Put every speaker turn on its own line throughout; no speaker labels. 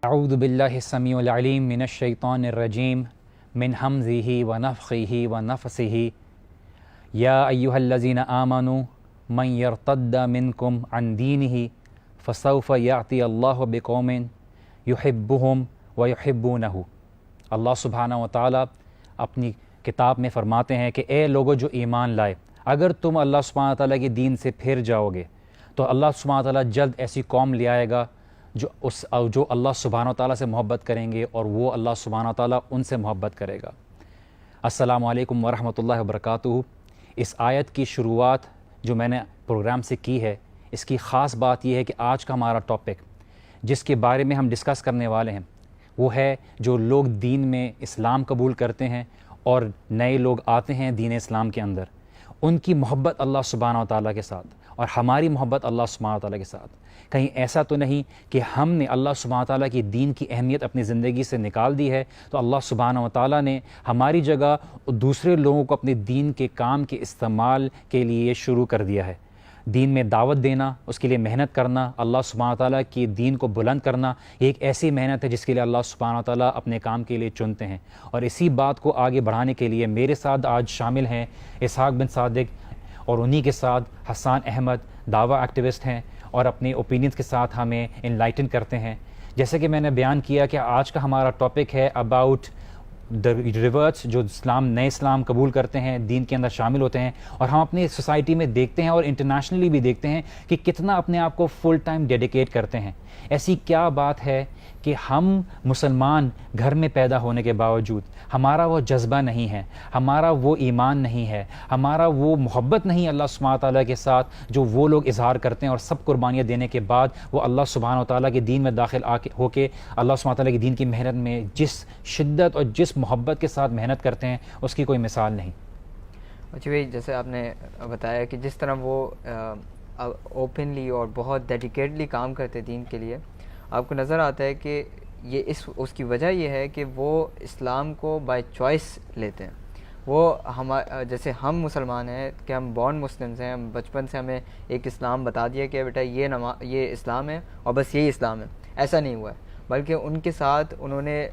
اعوذ باللہ السمیع العلیم من الشیطان الرجیم من حمزہ ونفخہ ونفثہ یا ایہا الذین آمنوا من یرتد منکم عن دینہ فسوف یأتی اللہ بقوم یحبہم ویحبونہ۔ اللہ سبحانہ و تعالیٰ اپنی کتاب میں فرماتے ہیں کہ اے لوگو جو ایمان لائے، اگر تم اللہ سبحانہ تعالیٰ کے دین سے پھر جاؤ گے تو اللہ سبحانہ تعالیٰ جلد ایسی قوم لے آئے گا جو اللہ سبحانہ تعالیٰ سے محبت کریں گے اور وہ اللہ سبحانہ تعالیٰ ان سے محبت کرے گا۔ السلام علیکم ورحمۃ اللہ وبرکاتہ۔ اس آیت کی شروعات جو میں نے پروگرام سے کی ہے، اس کی خاص بات یہ ہے کہ آج کا ہمارا ٹاپک جس کے بارے میں ہم ڈسکس کرنے والے ہیں وہ ہے جو لوگ دین میں اسلام قبول کرتے ہیں اور نئے لوگ آتے ہیں دین اسلام کے اندر، ان کی محبت اللہ سبحانہ تعالیٰ کے ساتھ اور ہماری محبت اللہ سبحانہ تعالیٰ کے ساتھ۔ کہیں ایسا تو نہیں کہ ہم نے اللہ سبحانہ تعالیٰ کی دین کی اہمیت اپنی زندگی سے نکال دی ہے تو اللہ سبحانہ تعالیٰ نے ہماری جگہ دوسرے لوگوں کو اپنے دین کے کام کے استعمال کے لیے شروع کر دیا ہے۔ دین میں دعوت دینا، اس کے لیے محنت کرنا، اللہ سبحانہ تعالیٰ کی دین کو بلند کرنا، یہ ایک ایسی محنت ہے جس کے لیے اللہ سبحانہ تعالیٰ اپنے کام کے لیے چنتے ہیں۔ اور اسی بات کو آگے بڑھانے کے لیے میرے ساتھ آج شامل ہیں اسحاق بن صادق، اور انہی کے ساتھ حسان احمد، دعویٰ ایکٹیوسٹ ہیں اور اپنے اوپینینز کے ساتھ ہمیں انلائٹن کرتے ہیں۔ جیسے کہ میں نے بیان کیا کہ آج کا ہمارا ٹاپک ہے اباؤٹ دا ریورٹس، جو نئے اسلام قبول کرتے ہیں، دین کے اندر شامل ہوتے ہیں، اور ہم اپنی سوسائٹی میں دیکھتے ہیں اور انٹرنیشنلی بھی دیکھتے ہیں کہ کتنا اپنے آپ کو فل ٹائم ڈیڈیکیٹ کرتے ہیں۔ ایسی کیا بات ہے کہ ہم مسلمان گھر میں پیدا ہونے کے باوجود ہمارا وہ جذبہ نہیں ہے، ہمارا وہ ایمان نہیں ہے، ہمارا وہ محبت نہیں اللہ سبحانہ تعالیٰ کے ساتھ جو وہ لوگ اظہار کرتے ہیں، اور سب قربانیاں دینے کے بعد وہ اللہ سبحانہ تعالیٰ کے دین میں داخل ہو کے اللہ سبحانہ تعالیٰ کے دین کی محنت میں جس شدت اور جس محبت کے ساتھ محنت کرتے ہیں اس کی کوئی مثال نہیں۔
اچھا بھائی، جیسے آپ نے بتایا کہ جس طرح وہ اوپنلی اور بہت ڈیڈیکیٹلی کام کرتے دین کے لیے، آپ کو نظر آتا ہے کہ یہ اس کی وجہ یہ ہے کہ وہ اسلام کو بائی چوائس لیتے ہیں۔ وہ جیسے ہم مسلمان ہیں کہ ہم بورن مسلمز ہیں، بچپن سے ہمیں ایک اسلام بتا دیا کہ بیٹا یہ اسلام ہے اور بس یہی اسلام ہے، ایسا نہیں ہوا ہے، بلکہ ان کے ساتھ انہوں نے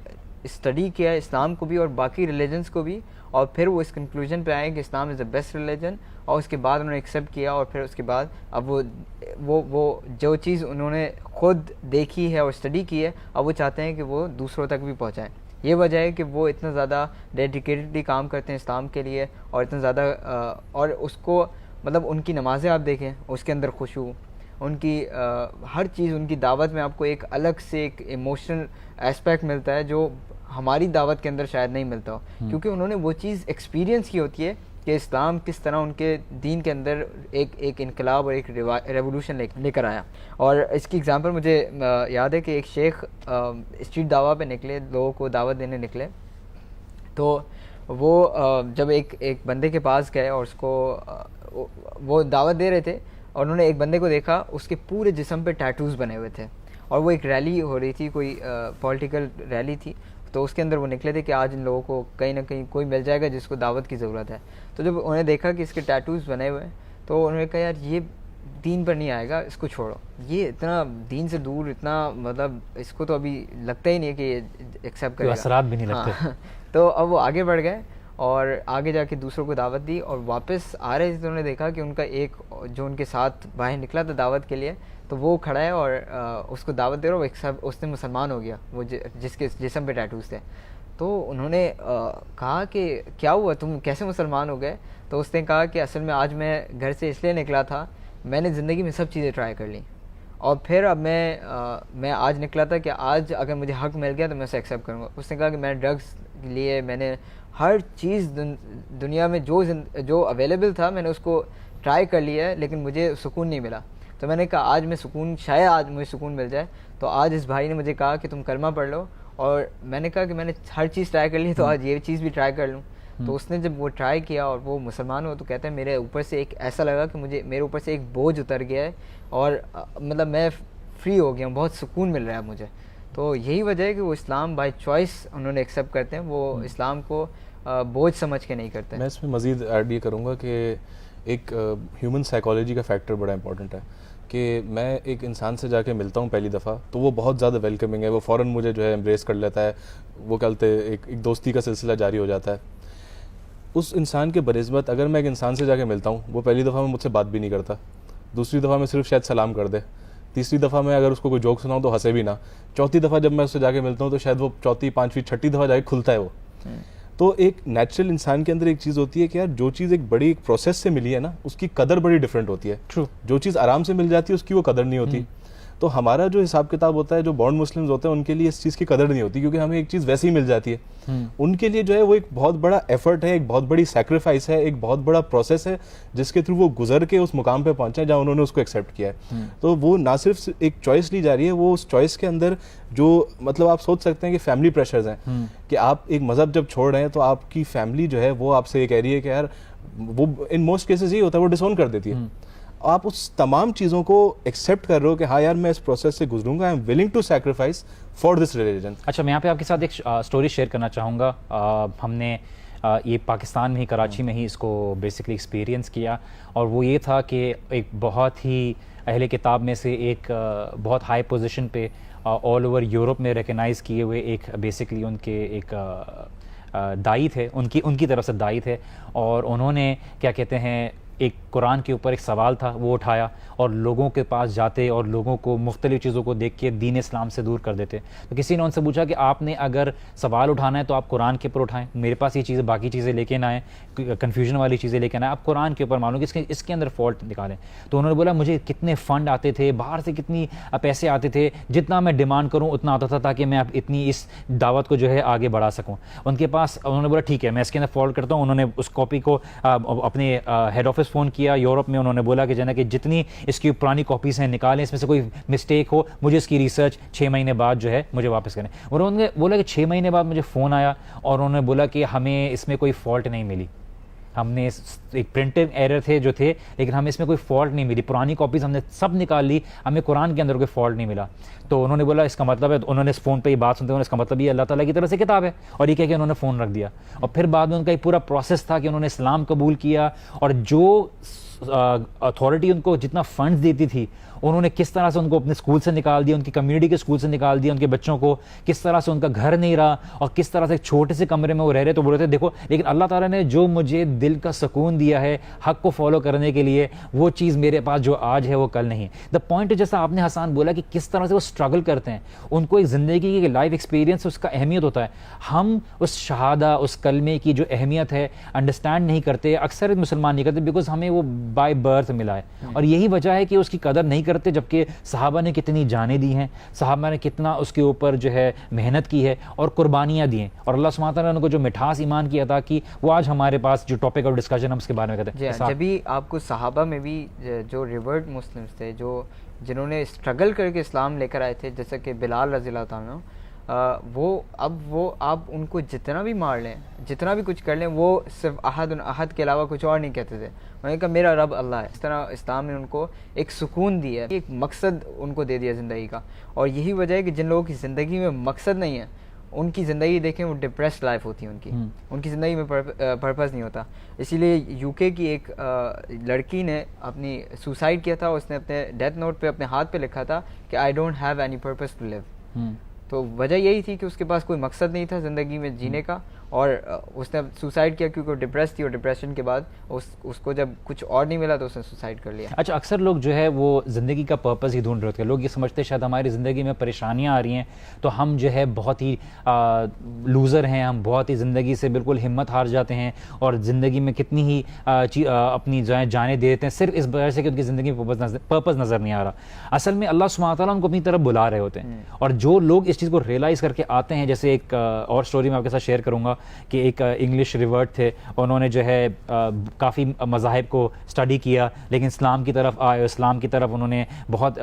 اسٹڈی کیا اسلام کو بھی اور باقی ریلیجنس کو بھی، اور پھر وہ اس کنکلوژن پہ آئے کہ اسلام از دا بیسٹ ریلیجن، اور اس کے بعد انہوں نے ایکسیپٹ کیا، اور پھر اس کے بعد اب وہ جو چیز انہوں نے خود دیکھی ہے اور اسٹڈی کی ہے اب وہ چاہتے ہیں کہ وہ دوسروں تک بھی پہنچائیں۔ یہ وجہ ہے کہ وہ اتنا زیادہ ڈیڈیکیٹڈلی کام کرتے ہیں اسلام کے لیے، اور اتنا زیادہ اور اس کو مطلب ان کی نمازیں آپ دیکھیں، اس کے اندر خشوع، ان کی ہر چیز، ان کی دعوت میں آپ کو ایک الگ سے ایک ایموشنل ایسپیکٹ ملتا ہے جو ہماری دعوت کے اندر شاید نہیں ملتا ہو، کیونکہ انہوں نے وہ چیز ایکسپیرینس کی ہوتی ہے کہ اسلام کس طرح ان کے دین کے اندر ایک انقلاب اور ایک ریولوشن لے کر آیا۔ اور اس کی اگزامپل مجھے یاد ہے کہ ایک شیخ اسٹریٹ دعویٰ پہ نکلے، لوگوں کو دعوت دینے نکلے، تو وہ جب ایک بندے کے پاس گئے اور اس کو وہ دعوت دے رہے تھے، اور انہوں نے ایک بندے کو دیکھا، اس کے پورے جسم پہ ٹیٹوز بنے ہوئے تھے، اور وہ ایک ریلی ہو رہی تھی، کوئی پولیٹیکل ریلی تھی، تو اس کے اندر وہ نکلے تھے کہ آج ان لوگوں کو کہیں نہ کہیں کوئی مل جائے گا جس کو دعوت کی ضرورت ہے۔ تو جب انہوں نے دیکھا کہ اس کے ٹیٹوز بنے ہوئے ہیں تو انہوں نے کہا یار یہ دین پر نہیں آئے گا، اس کو چھوڑو، یہ اتنا دین سے دور، اتنا مطلب اس کو تو ابھی لگتا ہی نہیں ہے کہ یہ ایکسیپٹ کرے گا،
اثرات بھی نہیں لگتے۔
تو اب وہ آگے بڑھ گئے اور آگے جا کے دوسروں کو دعوت دی، اور واپس آ رہے تھے تو انہوں نے دیکھا کہ ان کا ایک جو ان کے ساتھ باہر نکلا تھا دعوت کے لیے، تو وہ کھڑا ہے اور اس کو دعوت دے رہا، وہ اس نے مسلمان ہو گیا، وہ جس کے جسم پہ ٹیٹوز تھے۔ تو انہوں نے کہا کہ کیا ہوا، تم کیسے مسلمان ہو گئے؟ تو اس نے کہا کہ اصل میں آج میں گھر سے اس لیے نکلا تھا، میں نے زندگی میں سب چیزیں ٹرائی کر لیں، اور پھر اب میں آج نکلا تھا کہ آج اگر مجھے حق مل گیا تو میں اسے ایکسیپٹ کروں گا۔ اس نے کہا کہ میں نے ڈرگس لیے، میں نے ہر چیز دنیا میں جو اویلیبل تھا میں نے اس کو ٹرائی کر لیا ہے، لیکن مجھے سکون نہیں ملا۔ تو میں نے کہا آج میں شاید آج مجھے سکون مل جائے۔ تو آج اس بھائی نے مجھے کہا کہ تم کلمہ پڑھ لو، اور میں نے کہا کہ میں نے ہر چیز ٹرائی کر لی تو آج یہ چیز بھی ٹرائی کر لوں۔ تو اس نے جب وہ ٹرائی کیا اور وہ مسلمان ہوا تو کہتا ہے میرے اوپر سے ایک ایسا لگا کہ میرے اوپر سے ایک بوجھ اتر گیا ہے، اور مطلب میں فری ہو گیا ہوں، بہت سکون مل رہا ہے مجھے۔ تو یہی وجہ ہے کہ وہ اسلام بائی چوائس انہوں نے ایکسیپٹ کرتے ہیں، وہ اسلام کو بوجھ سمجھ کے نہیں کرتے۔
میں اس میں مزید ایڈ یہ کروں گا کہ ایک ہیومن سائیکالوجی کا فیکٹر بڑا امپورٹنٹ ہے۔ کہ میں ایک انسان سے جا کے ملتا ہوں پہلی دفعہ تو وہ بہت زیادہ ویلکمنگ ہے, وہ فوراً مجھے جو ہے امبریس کر لیتا ہے, وہ کہتے ایک دوستی کا سلسلہ جاری ہو جاتا ہے. اس انسان کے بنسبت اگر میں ایک انسان سے جا کے ملتا ہوں, وہ پہلی دفعہ میں مجھ سے بات بھی نہیں کرتا, دوسری دفعہ میں صرف شاید سلام کر دے, تیسری دفعہ میں اگر اس کو کوئی جوک سناؤں تو ہنسے بھی نہ, چوتھی دفعہ جب میں اس سے جا کے ملتا ہوں تو شاید وہ چوتھی, پانچویں, چھٹی دفعہ جا کے کھلتا ہے وہ. تو ایک نیچرل انسان کے اندر ایک چیز ہوتی ہے کہ یار جو چیز ایک بڑی ایک پروسیس سے ملی ہے نا, اس کی قدر بڑی ڈفرینٹ ہوتی ہے. جو چیز آرام سے مل جاتی ہے اس کی وہ قدر نہیں ہوتی. تو ہمارا جو حساب کتاب ہوتا ہے, جو بورن مسلمز ہوتے ہیں ان کے لیے اس چیز کی قدر نہیں ہوتی, کیونکہ ہمیں ایک چیز ویسے ہی مل جاتی ہے. ان کے لیے جو ہے وہ ایک بہت بڑا ایفرٹ ہے, ایک بہت بڑی سیکریفائس ہے, ایک بہت بڑا پروسیس ہے جس کے تھرو وہ گزر کے اس مقام پہ پہنچے جہاں انہوں نے اس کو ایکسیپٹ کیا ہے. تو وہ نہ صرف ایک چوائس لی جا رہی ہے, وہ اس چوائس کے اندر جو مطلب آپ سوچ سکتے ہیں کہ فیملی پریشرز ہیں, کہ آپ ایک مذہب جب چھوڑ رہے ہیں تو آپ کی فیملی جو ہے وہ آپ سے یہ کہہ رہی ہے کہ یار, وہ ان موسٹ کیسز یہی ہوتا ہے, وہ ڈس اون کر دیتی ہے. آپ اس تمام چیزوں کو ایکسیپٹ کر رہے ہو کہ ہاں یار میں اس پروسیس سے گزروں گا, I am willing to sacrifice for this religion.
اچھا, میں یہاں پہ آپ کے ساتھ ایک اسٹوری شیئر کرنا چاہوں گا. ہم نے یہ پاکستان میں ہی, کراچی میں ہی اس کو بیسکلی ایکسپیرینس کیا, اور وہ یہ تھا کہ ایک بہت ہی اہل کتاب میں سے ایک بہت ہائی پوزیشن پہ آل اوور یورپ میں ریکگنائز کیے ہوئے ایک بیسکلی ان کے ایک دائی تھے, ان کی طرف سے دائی تھے, اور انہوں نے کیا کہتے ہیں ایک قرآن کے اوپر ایک سوال تھا وہ اٹھایا, اور لوگوں کے پاس جاتے اور لوگوں کو مختلف چیزوں کو دیکھ کے دین اسلام سے دور کر دیتے. تو کسی نے ان سے پوچھا کہ آپ نے اگر سوال اٹھانا ہے تو آپ قرآن کے اوپر اٹھائیں, میرے پاس یہ چیزیں باقی چیزیں لے کے نہ آئیں, کنفیوژن والی چیزیں لے کے نہ آئیں, آپ قرآن کے اوپر معلوم کہ اس کے اندر فالٹ نکالیں. تو انہوں نے بولا مجھے کتنے فنڈ آتے تھے, باہر سے کتنی پیسے آتے تھے, جتنا میں ڈیمانڈ کروں اتنا آتا تھا تاکہ میں اتنی اس دعوت کو جو ہے آگے بڑھا سکوں. ان کے پاس انہوں نے بولا ٹھیک ہے میں اس کے اندر فالٹ کرتا ہوں. انہوں نے اس کاپی کو اپنے ہیڈ آفس فون کیا یورپ میں, انہوں نے بولا کہ جنا کہ جتنی اس کی پرانی کاپیز ہیں نکالیں, اس میں سے کوئی مسٹیک ہو مجھے اس کی ریسرچ 6 مہینے بعد جو ہے مجھے واپس کریں. اور انہوں نے بولا کہ 6 مہینے بعد مجھے فون آیا اور انہوں نے بولا کہ ہمیں اس میں کوئی فالٹ نہیں ملی, ہم نے ایک پرنٹنگ ایرر تھے جو تھے, لیکن ہمیں اس میں کوئی فالٹ نہیں ملی, پرانی کاپیز ہم نے سب نکال لی, ہمیں قرآن کے اندر کوئی فالٹ نہیں ملا. تو انہوں نے بولا اس کا مطلب ہے, انہوں نے اس فون پہ یہ بات سنتے ہیں, اس کا مطلب یہ اللہ تعالیٰ کی طرف سے کتاب ہے, اور یہ کہہ کے انہوں نے فون رکھ دیا. اور پھر بعد میں ان کا ایک پورا پروسیس تھا کہ انہوں نے اسلام قبول کیا, اور جو اتھارٹی ان کو جتنا فنڈز دیتی تھی انہوں نے کس طرح سے ان کو اپنے اسکول سے نکال دیا, ان کی کمیونٹی کے اسکول سے نکال دیا, ان کے بچوں کو کس طرح سے ان کا گھر نہیں رہا, اور کس طرح سے ایک چھوٹے سے کمرے میں وہ رہ رہے. تو بول رہے تھے دیکھو لیکن اللہ تعالیٰ نے جو مجھے دل کا سکون دیا ہے حق کو فالو کرنے کے لیے, وہ چیز میرے پاس جو آج ہے وہ کل نہیں. دا پوائنٹ جیسا آپ نے حسان بولا کہ کس طرح سے وہ اسٹرگل کرتے ہیں, ان کو ایک زندگی کی لائف ایکسپیرینس اس کا اہمیت ہوتا ہے. ہم اس شہادہ, اس کلمے کی جو اہمیت ہے انڈرسٹینڈ نہیں کرتے, اکثر مسلمان نہیں کرتے, بیکاز ہمیں وہ بائی برتھ ملا ہے, اور یہی وجہ ہے کہ اس کی قدر نہیں کرتے. جبکہ صحابہ نے کتنی جانیں دی ہیں, صحابہ نے کتنا اس کے اوپر جو ہے محنت کی ہے اور قربانیاں دی ہیں, اور اللہ سبحانہ تعالیٰ نے ان کو جو مٹھاس ایمان کی عطا کی, وہ آج ہمارے پاس جو ٹاپک آف ڈسکشن ہم اس کے بارے میں کہتے ہیں.
جب بھی آپ کو صحابہ میں بھی جو ریورڈ مسلمس تھے, جنہوں نے اسٹرگل کر کے اسلام لے کر آئے تھے, جیسے کہ بلال رضی اللہ تعالیٰ عنہ, وہ آپ ان کو جتنا بھی مار لیں, جتنا بھی کچھ کر لیں, وہ صرف احد کے علاوہ کچھ اور نہیں کہتے تھے. انہوں نے کہا میرا رب اللہ ہے. اس طرح اسلام نے ان کو ایک سکون دیا ہے, ایک مقصد ان کو دے دیا زندگی کا. اور یہی وجہ ہے کہ جن لوگوں کی زندگی میں مقصد نہیں ہے, ان کی زندگی دیکھیں وہ ڈپریسڈ لائف ہوتی ہے, ان کی زندگی میں پرپز نہیں ہوتا. اسی لیے UK کی ایک لڑکی نے اپنی سوسائڈ کیا تھا, اس نے اپنے ڈیتھ نوٹ پہ اپنے ہاتھ پہ لکھا تھا کہ I don't have any purpose to live. تو وجہ یہی تھی کہ اس کے پاس کوئی مقصد نہیں تھا زندگی میں جینے کا, اور اس نے سوسائڈ کیا کیونکہ وہ ڈپریس تھی, اور ڈپریشن کے بعد اس کو جب کچھ اور نہیں ملا تو اس نے سوسائڈ کر لیا.
اچھا, اکثر لوگ جو ہے وہ زندگی کا پرپز ہی ڈھونڈ رہے ہوتے ہیں. لوگ یہ سمجھتے ہیں شاید ہماری زندگی میں پریشانیاں آ رہی ہیں تو ہم جو ہے بہت ہی لوزر ہیں, ہم بہت ہی زندگی سے بالکل ہمت ہار جاتے ہیں, اور زندگی میں کتنی ہی اپنی جانیں دے دیتے ہیں صرف اس وجہ سے کہ ان کی زندگی میں پرپز نظر نہیں آ رہا. اصل میں اللہ سبحانہ تعالیٰ ان کو اپنی طرف بلا رہے ہوتے ہیں, اور جو لوگ اس چیز کو ریئلائز کر کے آتے ہیں, جیسے ایک اور سٹوری میں آپ کے ساتھ شیئر کروں گا کہ ایک انگلش ریورٹ تھے, انہوں نے جو ہے کافی مذاہب کو اسٹڈی کیا, لیکن اسلام کی طرف آئے, اسلام کی طرف انہوں نے بہت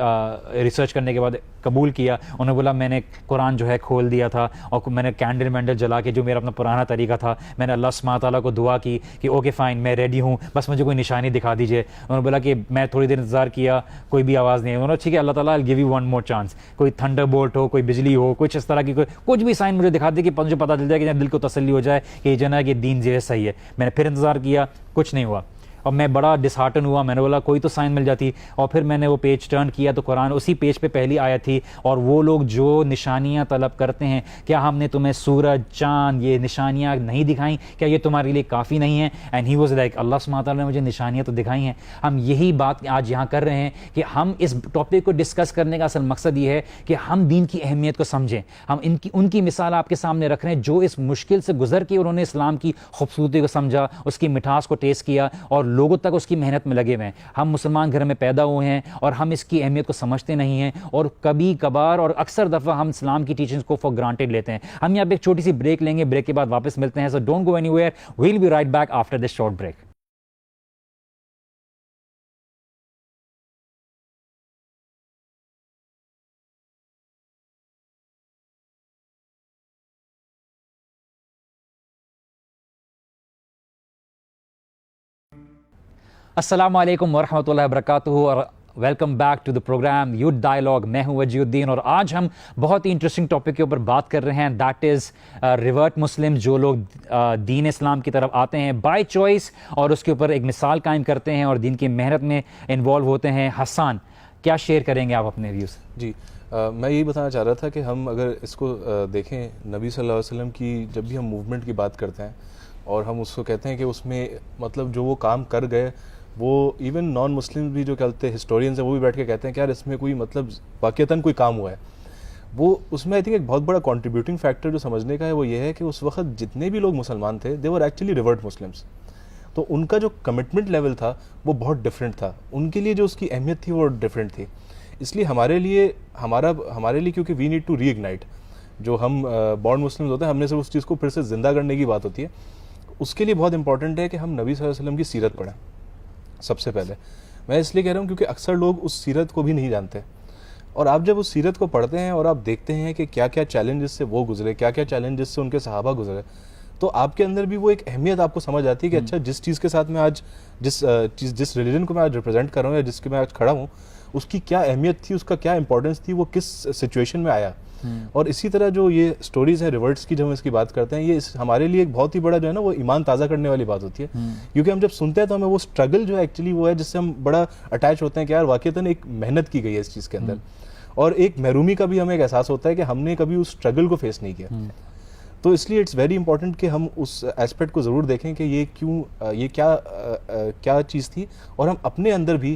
ریسرچ کرنے کے بعد قبول کیا. انہوں نے بولا میں نے قرآن جو ہے کھول دیا تھا, اور میں نے کینڈل وینڈل جلا کے جو میرا اپنا پرانا طریقہ تھا, میں نے اللہ سبحانہ تعالیٰ کو دعا کی کہ اوکے فائن میں ریڈی ہوں, بس مجھے کوئی نشانی دکھا دیجیے. انہوں نے بولا کہ میں تھوڑی دیر انتظار کیا, کوئی بھی آواز نہیں. انہوں نے ٹھیک ہے اللہ تعالیٰ I'll give you one more chance, کوئی تھنڈر بولٹ ہو, کوئی بجلی ہو, کچھ اس طرح کی کچھ بھی سائن مجھے دکھا دے کہ مجھے پتہ چل جائے کہ دل کو تسلی ہو جائے کہ یہ جو ہے کہ دین جو ہے صحیح ہے. میں نے پھر انتظار کیا, کچھ نہیں ہوا. اور میں بڑا ڈسہارٹن ہوا. میں نے بولا کوئی تو سائن مل جاتی, اور پھر میں نے وہ پیج ٹرن کیا تو قرآن اسی پیج پہ پہلی آیت تھی, اور وہ لوگ جو نشانیاں طلب کرتے ہیں, کیا ہم نے تمہیں سورج چاند یہ نشانیاں نہیں دکھائیں, کیا یہ تمہارے لیے کافی نہیں ہیں؟ اینڈ ہی واز لائک اللہ سبحانہ تعالیٰ نے مجھے نشانیاں تو دکھائی ہیں. ہم یہی بات آج یہاں کر رہے ہیں کہ ہم اس ٹاپک کو ڈسکس کرنے کا اصل مقصد یہ ہے کہ ہم دین کی اہمیت کو سمجھیں. ہم ان کی مثال آپ کے سامنے رکھ رہے ہیں جو اس مشکل سے گزر کے انہوں نے اسلام کی خوبصورتی کو سمجھا, اس کی مٹھاس کو ٹیسٹ کیا اور لوگوں تک اس کی محنت میں لگے ہوئے ہیں. ہم مسلمان گھر میں پیدا ہوئے ہیں اور ہم اس کی اہمیت کو سمجھتے نہیں ہیں, اور کبھی کبھار اور اکثر دفعہ ہم اسلام کی ٹیچنگز کو فار گرانٹیڈ لیتے ہیں. ہم یہاں پہ ایک چھوٹی سی بریک لیں گے, بریک کے بعد واپس ملتے ہیں. So don't go anywhere, we'll be right back after this short break. السلام علیکم ورحمۃ اللہ وبرکاتہ, اور welcome back to the programme youth dialogue. میں ہوں وجی الدین, اور آج ہم بہت ہی انٹرسٹنگ ٹاپک کے اوپر بات کر رہے ہیں, دیٹ از ریورٹ مسلم, جو لوگ دین اسلام کی طرف آتے ہیں بائی چوائس اور اس کے اوپر ایک مثال قائم کرتے ہیں اور دین کی محنت میں انوالو ہوتے ہیں. حسان, کیا شیئر کریں گے آپ اپنے ویوز؟
جی, میں یہی بتانا چاہ رہا تھا کہ ہم اگر اس کو دیکھیں, نبی صلی اللہ علیہ وسلم کی جب بھی ہم موومنٹ کی بات کرتے ہیں اور ہم اس کو کہتے ہیں کہ اس میں مطلب جو وہ کام کر گئے, وہ ایون نان مسلم بھی جو کہتے ہیں ہسٹورینز ہیں وہ بھی بیٹھ کے کہتے ہیں کہ یار اس میں کوئی مطلب واقعتاً کوئی کام ہوا ہے. وہ اس میں آئی تھنک ایک بہت بڑا کنٹریبیوٹنگ فیکٹر جو سمجھنے کا ہے وہ یہ ہے کہ اس وقت جتنے بھی لوگ مسلمان تھے دے ور ایکچولی ریورٹ مسلمس. تو ان کا جو کمٹمنٹ لیول تھا وہ بہت ڈفرینٹ تھا, ان کے لیے جو اس کی اہمیت تھی وہ ڈفرینٹ تھی. اس لیے ہمارے لیے کیونکہ we need to reignite, جو ہم بورن مسلمز ہوتے ہیں, ہم نے صرف اس چیز کو پھر سے زندہ کرنے کی بات ہوتی ہے. اس کے لیے بہت امپورٹنٹ ہے کہ ہم نبی صلی اللہ علیہ وسلم کی سیرت پڑھیں. سب سے پہلے میں اس لیے کہہ رہا ہوں کیونکہ اکثر لوگ اس سیرت کو بھی نہیں جانتے, اور آپ جب اس سیرت کو پڑھتے ہیں اور آپ دیکھتے ہیں کہ کیا کیا چیلنجز سے وہ گزرے, کیا کیا چیلنجز سے ان کے صحابہ گزرے, تو آپ کے اندر بھی وہ ایک اہمیت آپ کو سمجھ آتی ہے کہ اچھا جس چیز کے ساتھ میں آج جس ریلیجن کو میں آج ریپرزینٹ کر رہا ہوں یا جس کے میں آج کھڑا ہوں, اس کی کیا اہمیت تھی, اس کا کیا امپورٹنس تھی, وہ کس سچویشن میں آیا. اور اسی طرح جو یہ سٹوریز ہیں ریورٹس کی, جب ہم اس کی بات کرتے ہیں, یہ ہمارے لیے ایک بہت ہی بڑا جو ہے نا وہ ایمان تازہ کرنے والی بات ہوتی ہے. کیونکہ ہم جب سنتے ہیں تو ہمیں وہ اسٹرگل جو ہے ایکچولی وہ ہے جس سے ہم بڑا اٹیچ ہوتے ہیں کہ یار واقعتاً ایک محنت کی گئی ہے اس چیز کے اندر, اور ایک محرومی کا بھی ہمیں ایک احساس ہوتا ہے کہ ہم نے کبھی اس اسٹرگل کو فیس نہیں کیا. تو اس لیے اٹس ویری امپورٹنٹ کہ ہم اس ایسپیکٹ کو ضرور دیکھیں کہ یہ کیا چیز تھی, اور ہم اپنے اندر بھی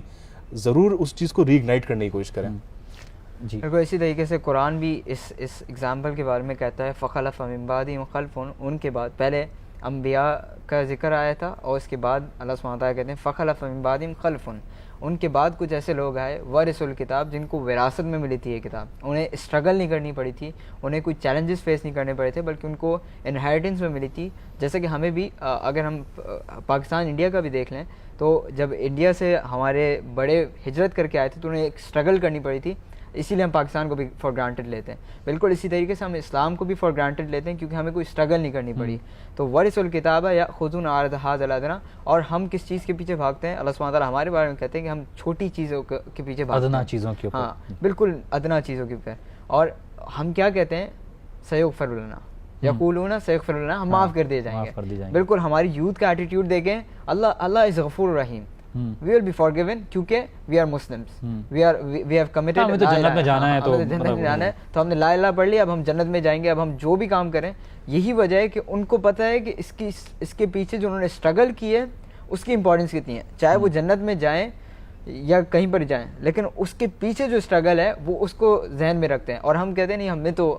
ضرور اس چیز کو ری اگنائٹ کرنے کی کوشش کریں.
جی بالکل اسی طریقے سے قرآن بھی اس ایگزامپل کے بارے میں کہتا ہے, فخلف من بعدہم خلف, ان کے بعد پہلے انبیاء کا ذکر آیا تھا اور اس کے بعد اللہ سبحانہ وتعالیٰ کہتے ہیں فخلف من بعدہم خلف, ان کے بعد کچھ ایسے لوگ آئے ورثوا الکتاب, جن کو وراثت میں ملی تھی یہ کتاب, انہیں اسٹرگل نہیں کرنی پڑی تھی, انہیں کوئی چیلنجز فیس نہیں کرنے پڑے تھے, بلکہ ان کو انہیریٹنس میں ملی تھی. جیسے کہ ہمیں بھی اگر ہم پاکستان انڈیا کا بھی دیکھ لیں تو جب انڈیا سے ہمارے بڑے ہجرت کر کے آئے تھے تو انہیں ایک اسٹرگل کرنی پڑی تھی, اسی لیے ہم پاکستان کو بھی فار گرانٹیڈ لیتے ہیں. بالکل اسی طریقے سے ہم اسلام کو بھی فار گرانٹیڈ لیتے ہیں کیونکہ ہمیں کوئی اسٹرگل نہیں کرنی پڑی. تو ورثوا الکتاب یأخذون عرض هذا الادنی, اور ہم کس چیز کے پیچھے بھاگتے ہیں؟ اللہ سبحانہ تعالیٰ ہمارے بارے میں کہتے ہیں کہ ہم چھوٹی چیزوں کے پیچھے بھاگتے ہیں,
ادنا چیزوں کے اوپر.
ہاں بالکل ادنا چیزوں کے اوپر. اور ہم کیا کہتے ہیں؟ سیغفر لنا, یقولون سیغفر لنا, ہم معاف کر دیے جائیں گے. بالکل ہماری یوتھ کا ایٹیٹیوڈ دیکھیں, اللہ از غفور رحیم, we will be forgiven کیونکہ we are Muslims, we have committed,
ہمیں تو جنت میں جانا ہے,
تو ہم نے لا الہ پڑھ لیا, اب ہم جنت میں جائیں گے, اب ہم جو بھی کام کریں. یہی وجہ ہے کہ ان کو پتہ ہے کہ اس کے پیچھے جو انہوں نے اسٹرگل کی ہے اس کی امپورٹنس کتنی ہے, چاہے وہ جنت میں جائیں یا کہیں پر جائیں, لیکن اس کے پیچھے جو اسٹرگل ہے وہ اس کو ذہن میں رکھتے ہیں. اور ہم کہتے ہیں نہیں,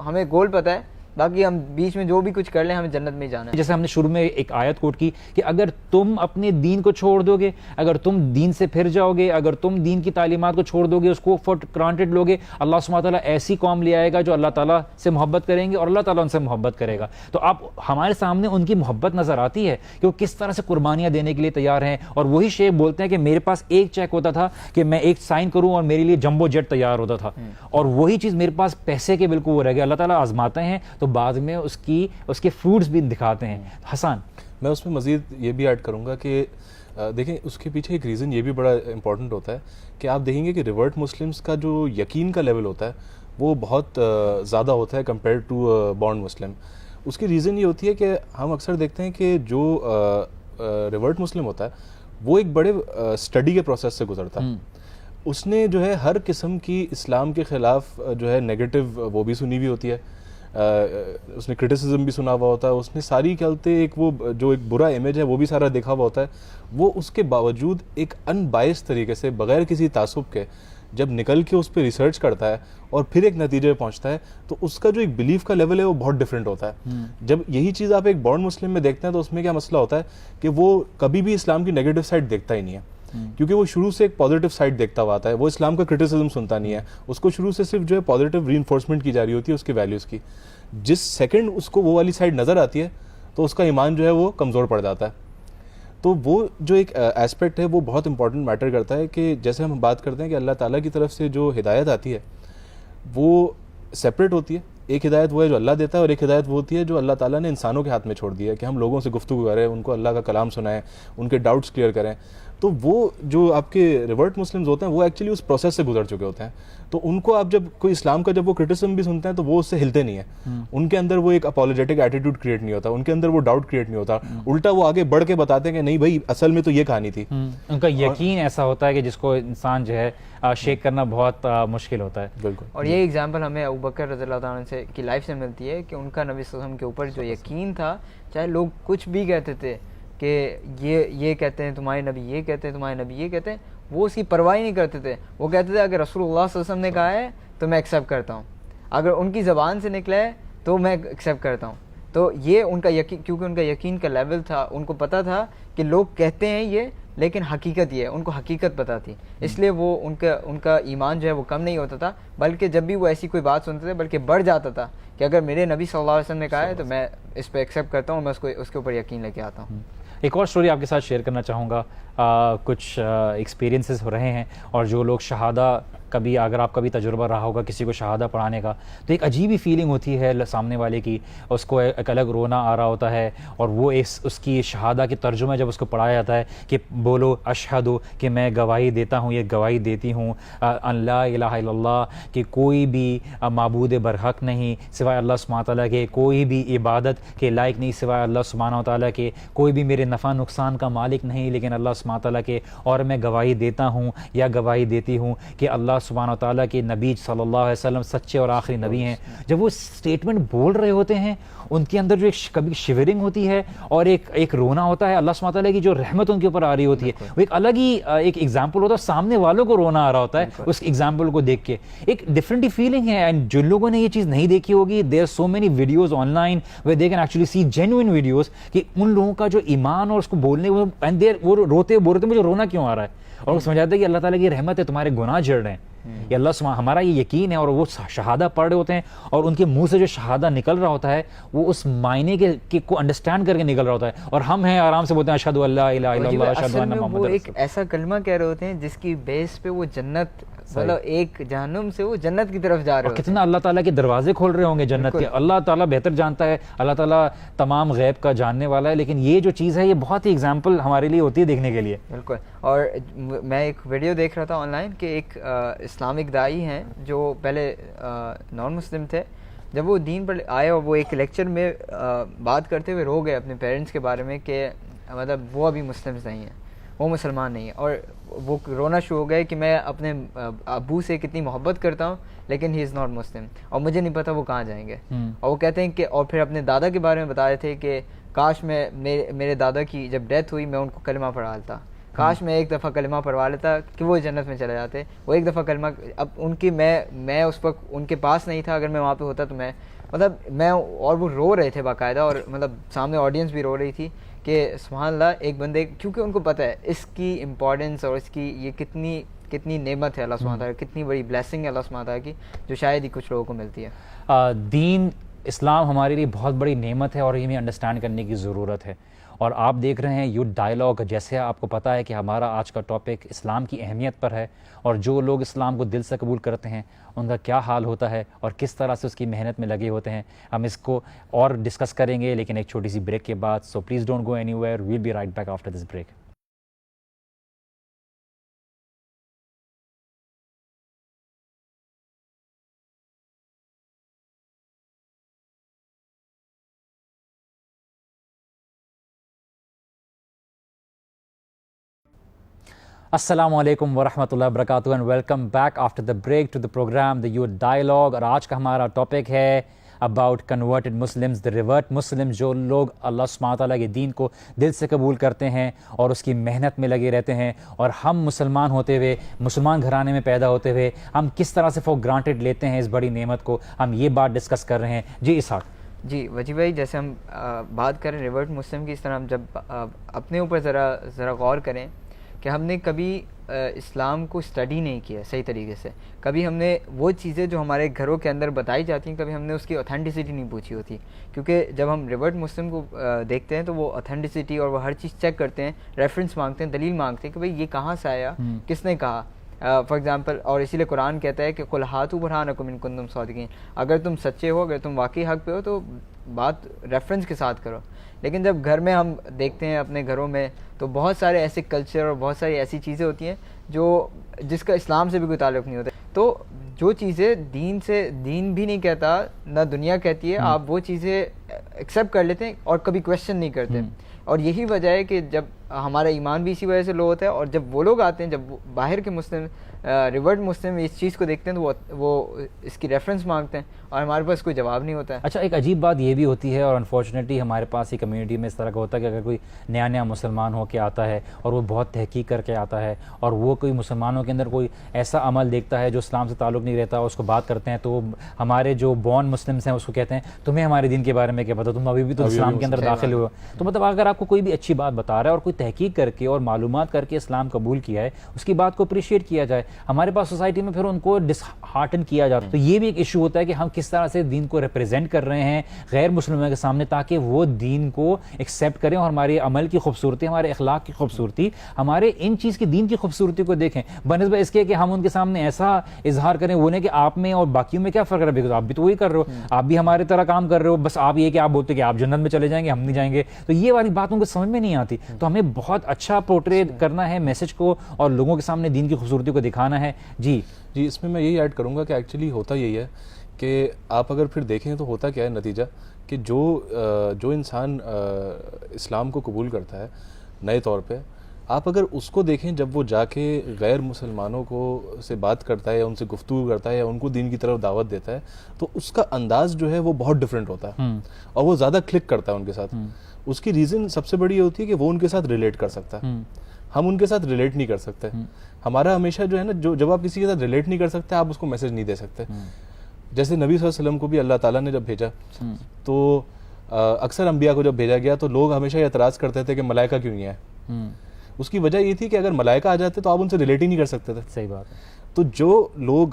ہمیں گول پتہ ہے, باقی ہم بیچ میں جو بھی کچھ کر لیں ہمیں جنت میں جانا ہے.
جیسے ہم نے شروع میں ایک آیت کوٹ کی کہ اگر تم اپنے دین کو چھوڑ دو گے, اگر تم دین سے پھر جاؤ گے, اگر تم دین کی تعلیمات کو چھوڑ دو گے, اس کو فار گرانٹیڈ لوگے, اللہ سبحانہ تعالیٰ ایسی قوم لے آئے گا جو اللہ تعالیٰ سے محبت کریں گے اور اللہ تعالیٰ ان سے محبت کرے گا. تو آپ ہمارے سامنے ان کی محبت نظر آتی ہے کہ وہ کس طرح سے قربانیاں دینے کے لیے تیار ہیں. اور وہی شیخ بولتے ہیں کہ میرے پاس ایک چیک ہوتا تھا کہ میں ایک سائن کروں اور میرے لیے جمبو جیٹ تیار ہوتا تھا, اور وہی چیز میرے پاس پیسے کے بالکل وہ رہ گیا. اللہ تعالیٰ آزماتے ہیں تو بعد میں اس کے فروٹس بھی دکھاتے ہیں. حسان,
میں اس میں مزید یہ بھی ایڈ کروں گا کہ دیکھیں اس کے پیچھے ایک ریزن یہ بھی بڑا امپورٹنٹ ہوتا ہے کہ آپ دیکھیں گے کہ ریورٹ مسلمس کا جو یقین کا لیول ہوتا ہے وہ بہت زیادہ ہوتا ہے کمپیئر ٹو بورن مسلم. اس کی ریزن یہ ہوتی ہے کہ ہم اکثر دیکھتے ہیں کہ جو ریورٹ مسلم ہوتا ہے وہ ایک بڑے اسٹڈی کے پروسیس سے گزرتا ہے. اس نے جو ہے ہر قسم کی اسلام کے خلاف جو ہے نیگیٹو وہ بھی سنی ہوئی ہوتی ہے, اس نے کرٹیسزم بھی سنا ہوا ہوتا ہے, اس نے ساری کہتے ایک وہ جو ایک برا امیج ہے وہ بھی سارا دیکھا ہوا ہوتا ہے. وہ اس کے باوجود ایک ان بائس طریقے سے بغیر کسی تعصب کے جب نکل کے اس پہ ریسرچ کرتا ہے اور پھر ایک نتیجے پہ پہنچتا ہے, تو اس کا جو ایک بلیف کا لیول ہے وہ بہت ڈفرینٹ ہوتا ہے. جب یہی چیز آپ ایک بورن مسلم میں دیکھتے ہیں تو اس میں کیا مسئلہ ہوتا ہے کہ وہ کبھی بھی اسلام کی نیگیٹو سائڈ دیکھتا ہی نہیں ہے, کیونکہ وہ شروع سے ایک پازیٹیو سائڈ دیکھتا ہوا آتا ہے. وہ اسلام کا کرٹیسزم سنتا نہیں ہے, اس کو شروع سے صرف جو ہے پازیٹیو ری انفورسمنٹ کی جا رہی ہوتی ہے اس کی ویلیوز کی. جس سیکنڈ اس کو وہ والی سائڈ نظر آتی ہے تو اس کا ایمان جو ہے وہ کمزور پڑ جاتا ہے. تو وہ جو ایک ایسپیکٹ ہے وہ بہت امپورٹنٹ میٹر کرتا ہے کہ جیسے ہم بات کرتے ہیں کہ اللہ تعالیٰ کی طرف سے جو ہدایت آتی ہے وہ سیپریٹ ہوتی ہے. ایک ہدایت وہ ہے جو اللہ دیتا ہے, اور ایک ہدایت وہ ہوتی ہے جو اللہ تعالیٰ نے انسانوں کے ہاتھ میں چھوڑ دی ہے کہ ہم لوگوں سے گفتگو کریں, ان کو اللہ کا کلام سنائیں, ان کے ڈاؤٹس کلیئر کریں. تو وہ جو آپ کے ریورٹ مسلمز ہوتے ہیں وہ ایکچولی اس پروسیس سے گزر چکے ہوتے ہیں. تو ان کو آپ جب کوئی اسلام کا جب وہ کرٹیسزم بھی سنتے ہیں تو وہ اس سے ہلتے نہیں ہیں. ان کے اندر وہ ایک اپولوجیٹک ایٹیٹیوڈ کریٹ نہیں ہوتا, ان کے اندر وہ ڈاؤٹ کریٹ نہیں ہوتا. الٹا وہ آگے بڑھ کے بتاتے ہیں کہ نہیں بھائی اصل میں تو یہ کہانی تھی.
ان کا یقین ایسا ہوتا ہے کہ جس کو انسان جو ہے شیک کرنا بہت مشکل ہوتا ہے.
بالکل.
اور یہ ایگزامپل ہمیں ابوبکر رضی اللہ تعالیٰ سے کی لائف سے ملتی ہے کہ ان کا نبی صلی اللہ علیہ وسلم کے اوپر جو یقین تھا, چاہے لوگ کچھ بھی کہتے تھے کہ یہ کہتے ہیں تمہارے نبی, یہ کہتے ہیں تمہارے نبی, یہ کہتے ہیں, وہ اس کی پرواہ نہیں کرتے تھے. وہ کہتے تھے اگر رسول اللہ صلی اللہ علیہ وسلم نے کہا ہے تو میں ایکسیپٹ کرتا ہوں, اگر ان کی زبان سے نکلا ہے تو میں ایکسیپٹ کرتا ہوں. تو یہ ان کا یقین, کیونکہ ان کا یقین کا لیول تھا, ان کو پتہ تھا کہ لوگ کہتے ہیں یہ لیکن حقیقت یہ ہے, ان کو حقیقت پتہ تھی. اس لیے وہ ان کا ایمان جو ہے وہ کم نہیں ہوتا تھا, بلکہ جب بھی وہ ایسی کوئی بات سنتے تھے بلکہ بڑھ جاتا تھا کہ اگر میرے نبی صلی اللہ علیہ وسلم نے کہا ہے تو میں اس پہ ایکسیپٹ کرتا ہوں, میں اس کے اوپر یقین لے کے آتا ہوں.
ایک اور سٹوری آپ کے ساتھ شیئر کرنا چاہوں گا. کچھ ایکسپیرینسز ہو رہے ہیں, اور جو لوگ شہادہ کبھی, اگر آپ کا بھی تجربہ رہا ہوگا کسی کو شہادہ پڑھانے کا, تو ایک عجیب ہی فیلنگ ہوتی ہے سامنے والے کی, اس کو ایک الگ رونا آ رہا ہوتا ہے, اور وہ اس کی شہادہ کی ترجمہ جب اس کو پڑھایا جاتا ہے کہ بولو اشہدو, کہ میں گواہی دیتا ہوں, یہ گواہی دیتی ہوں ان لا الہ الا اللہ, کہ کوئی بھی معبود برحق نہیں سوائے اللہ سبحانہ تعالیٰ کے, کوئی بھی عبادت کے لائق نہیں سوائے اللہ سبحانہ تعالیٰ کے, کوئی بھی میرے نفع نقصان کا مالک نہیں لیکن اللہ سبحانہ تعالیٰ کے, اور میں گواہی دیتا ہوں یا گواہی دیتی ہوں کہ اللہ سبحانہ تعالیٰ کے نبی صلی اللہ علیہ وسلم سچے اور آخری نبی ہیں. جب وہ اسٹیٹمنٹ بول رہے ہوتے ہیں ان کے اندر جو ایک کبھی شیورنگ ہوتی ہے اور ایک رونا ہوتا ہے, اللہ سبحانہ تعالیٰ کی جو رحمت ان کے اوپر آ رہی ہوتی ہے, وہ ایک الگ ہی ایک ایگزامپل ہوتا ہے, سامنے والوں کو رونا آ رہا ہوتا ہے اس ایگزامپل کو دیکھ کے, ایک ڈفرنٹ ہی فیلنگ ہے. اینڈ جن لوگوں نے یہ چیز نہیں دیکھی ہوگی, there so many videos online where they can actually see genuine videos, کہ ان لوگوں کا جو ایمان اور اس کو بولنے وہ روتے بول رہے تھے مجھے رونا کیوں آ رہا ہے, اور وہ سمجھاتے ہیں کہ اللہ تعالیٰ کی رحمت ہے, تمہارے گناہ جڑ رہے ہیں, یہ اللہ سبحانہ, ہمارا یہ یقین ہے. اور وہ شہادہ پڑھ رہے ہوتے ہیں اور ان کے منہ سے جو شہادہ نکل رہا ہوتا ہے وہ اس معنی کے کو انڈرسٹینڈ کر کے نکل رہا ہوتا ہے, اور ہم ہیں آرام سے بولتے ہیں اشہدو ان لا الہ الا اللہ اشہدو ان محمد رسول اللہ.
وہ ایک ایسا کلمہ کہہ رہے ہوتے ہیں جس کی بیس پہ وہ جنت, مطلب ایک جہنم سے وہ جنت کی طرف جا رہے ہیں.
کتنا اللہ تعالیٰ کے دروازے کھول رہے ہوں گے جنت کے, اللہ تعالیٰ بہتر جانتا ہے, اللہ تعالیٰ تمام غیب کا جاننے والا ہے, لیکن یہ جو چیز ہے یہ بہت ہی ایگزامپل ہمارے لیے ہوتی ہے دیکھنے کے لیے.
بالکل. اور میں ایک ویڈیو دیکھ رہا تھا آن لائن کہ ایک اسلامک داعی ہیں جو پہلے نان مسلم تھے, جب وہ دین پر آئے اور وہ ایک لیکچر میں بات کرتے ہوئے رو گئے اپنے پیرنٹس کے بارے میں کہ مطلب وہ ابھی مسلمز نہیں ہیں, وہ مسلمان نہیں ہیں, اور وہ رونا شروع ہو گئے کہ میں اپنے ابو سے کتنی محبت کرتا ہوں لیکن ہی از ناٹ مسلم, اور مجھے نہیں پتہ وہ کہاں جائیں گے. اور وہ کہتے ہیں کہ, اور پھر اپنے دادا کے بارے میں بتا رہے تھے کہ کاش میں میرے دادا کی جب ڈیتھ ہوئی میں ان کو کلمہ پڑھا لیتا, کاش میں ایک دفعہ کلمہ پڑھوا لیتا کہ وہ جنت میں چلے جاتے. وہ ایک دفعہ کلمہ, اب ان کی میں اس وقت ان کے پاس نہیں تھا, اگر میں وہاں پہ ہوتا تو میں اور وہ رو رہے تھے باقاعدہ, اور مطلب سامنے آڈینس بھی رو رہی تھی کہ سبحان اللہ, ایک بندے, کیونکہ ان کو پتہ ہے اس کی امپورٹنس اور اس کی یہ کتنی نعمت ہے اللہ سبحانہ تعالیٰ, کتنی بڑی بلیسنگ ہے اللہ سبحانہ تعالیٰ کی, جو شاید ہی کچھ لوگوں کو ملتی ہے.
دین اسلام ہمارے لیے بہت بڑی نعمت ہے اور یہ ہمیں انڈرسٹینڈ کرنے کی ضرورت ہے. اور آپ دیکھ رہے ہیں یوتھ ڈائلاگ, جیسے آپ کو پتہ ہے کہ ہمارا آج کا ٹاپک اسلام کی اہمیت پر ہے, اور جو لوگ اسلام کو دل سے قبول کرتے ہیں ان کا کیا حال ہوتا ہے اور کس طرح سے اس کی محنت میں لگے ہوتے ہیں. ہم اس کو اور ڈسکس کریں گے لیکن ایک چھوٹی سی بریک کے بعد. So please don't go anywhere, we'll be right back after this break. السلام علیکم ورحمۃ اللہ وبرکاتہ and welcome back after the break to the programme the youth dialogue. اور آج کا ہمارا ٹاپک ہے about converted Muslims, the revert Muslims, جو لوگ اللہ سبحانہ تعالیٰ کے دین کو دل سے قبول کرتے ہیں اور اس کی محنت میں لگے رہتے ہیں. اور ہم مسلمان ہوتے ہوئے, مسلمان گھرانے میں پیدا ہوتے ہوئے, ہم کس طرح سے فور گرانٹیڈ لیتے ہیں اس بڑی نعمت کو, ہم یہ بات ڈسکس کر رہے ہیں. جی اسحاق.
جی وجی بھائی, جیسے ہم بات کریں ریورٹ مسلم کی, اس طرح ہم جب اپنے اوپر ذرا غور کریں کہ ہم نے کبھی اسلام کو اسٹڈی نہیں کیا صحیح طریقے سے, کبھی ہم نے وہ چیزیں جو ہمارے گھروں کے اندر بتائی جاتی ہیں کبھی ہم نے اس کی اوتھینٹسٹی نہیں پوچھی ہوتی. کیونکہ جب ہم ریورٹ مسلم کو دیکھتے ہیں تو وہ اوتھینٹسٹی اور وہ ہر چیز چیک کرتے ہیں, ریفرنس مانگتے ہیں, دلیل مانگتے ہیں کہ بھئی یہ کہاں سے آیا, کس نے کہا. فار ایگزامپل, اور اسی لیے قرآن کہتا ہے کہ قل ہاتوا برہانکم ان کنتم صادقین, اگر تم سچے ہو, اگر تم واقعی حق پہ ہو تو بات ریفرنس کے ساتھ کرو. لیکن جب گھر میں ہم دیکھتے ہیں اپنے گھروں میں تو بہت سارے ایسے کلچر اور بہت ساری ایسی چیزیں ہوتی ہیں جس کا اسلام سے بھی کوئی تعلق نہیں ہوتا. تو جو چیزیں دین بھی نہیں کہتا, نہ دنیا کہتی ہے, آپ وہ چیزیں ایکسیپٹ کر لیتے ہیں اور کبھی کویشچن نہیں کرتے. اور یہی وجہ ہے کہ جب ہمارا ایمان بھی اسی وجہ سے لو ہوتا ہے, اور جب وہ لوگ آتے ہیں, جب باہر کے مسلم ریورٹ مسلم اس چیز کو دیکھتے ہیں تو وہ اس کی ریفرنس مانگتے ہیں اور ہمارے پاس کوئی جواب نہیں ہوتا ہے.
اچھا, ایک عجیب بات یہ بھی ہوتی ہے, اور انفارچونیٹلی ہمارے پاس ہی کمیونٹی میں اس طرح کا ہوتا ہے کہ اگر کوئی نیا مسلمان ہو کے آتا ہے اور وہ بہت تحقیق کر کے آتا ہے اور وہ کوئی مسلمانوں کے اندر کوئی ایسا عمل دیکھتا ہے جو اسلام سے تعلق نہیں رہتا, اس کو بات کرتے ہیں تو ہمارے جو بورن مسلمس ہیں اس کو کہتے ہیں تمہیں ہمارے دین کے بارے میں کیا پتہ, تم ابھی بھی تو اسلام کے اندر داخل ہوئے. تو مطلب اگر آپ کو کوئی بھی اچھی بات بتا رہا ہے اور کوئی تحقیق کر کے اور معلومات کر کے اسلام قبول کیا ہے, اس کی بات کو اپریشیٹ کیا جائے. ہمارے پاس سوسائٹی میں پھر ان کو ڈس ہارٹن کیا جاتا ہے. تو یہ بھی ایک ایشو ہوتا ہے کہ ہم کس طرح سے دین کو ریپرزینٹ کر رہے ہیں غیر مسلموں کے سامنے تاکہ وہ دین کو ایکسیپٹ کریں اور ہمارے عمل کی خوبصورتی, ہمارے اخلاق کی خوبصورتی, ہمارے ان چیز کی دین کی خوبصورتی کو دیکھیں, بنسبت اس کے کہ ہم ان کے سامنے ایسا اظہار کریں وہ نہیں کہ آپ میں اور باقیوں میں کیا فرق ہے, بیکاز آپ بھی تو وہی کر رہے ہو, آپ بھی ہمارے طرح کام کر رہے ہو, بس آپ یہ کہ آپ بولتے کہ آپ جنت میں چلے جائیں گے, ہم نہیں جائیں گے. تو یہ والی بات ان کو سمجھ میں نہیں آتی. تو ہمیں بہت اچھا پورٹریٹ کرنا ہے میسج کو اور لوگوں کے سامنے دین کی خوبصورتی کو دکھانا ہے. جی
اس میں یہی ایڈ کروں گا کہ ایکچولی ہوتا یہی ہے کہ آپ اگر پھر دیکھیں تو ہوتا کیا ہے نتیجہ, کہ جو انسان اسلام کو قبول کرتا ہے نئے طور پہ, آپ اگر اس کو دیکھیں جب وہ جا کے غیر مسلمانوں کو سے بات کرتا ہے یا ان سے گفتگو کرتا ہے یا ان کو دین کی طرف دعوت دیتا ہے, تو اس کا انداز جو ہے وہ بہت ڈفرینٹ ہوتا ہے اور وہ زیادہ کلک کرتا ہے ان کے ساتھ. اس کی ریزن سب سے بڑی یہ ہوتی ہے کہ وہ ان کے ساتھ ریلیٹ کر سکتا ہے, ہم ان کے ساتھ ریلیٹ نہیں کر سکتے. ہمارا ہمیشہ جو ہے نا, جب آپ کسی کے ساتھ ریلیٹ نہیں کر سکتے آپ اس کو میسج نہیں دے سکتے. جیسے نبی صلی اللہ علیہ وسلم کو بھی اللہ تعالیٰ نے جب بھیجا تو اکثر انبیاء کو جب بھیجا گیا تو لوگ ہمیشہ اعتراض کرتے تھے کہ ملائکہ کیوں نہیں آئے. اس کی وجہ یہ تھی کہ اگر ملائکہ آ جاتے تو آپ ان سے ریلیٹ ہی نہیں کر سکتے تھے.
صحیح بات ہے.
تو جو لوگ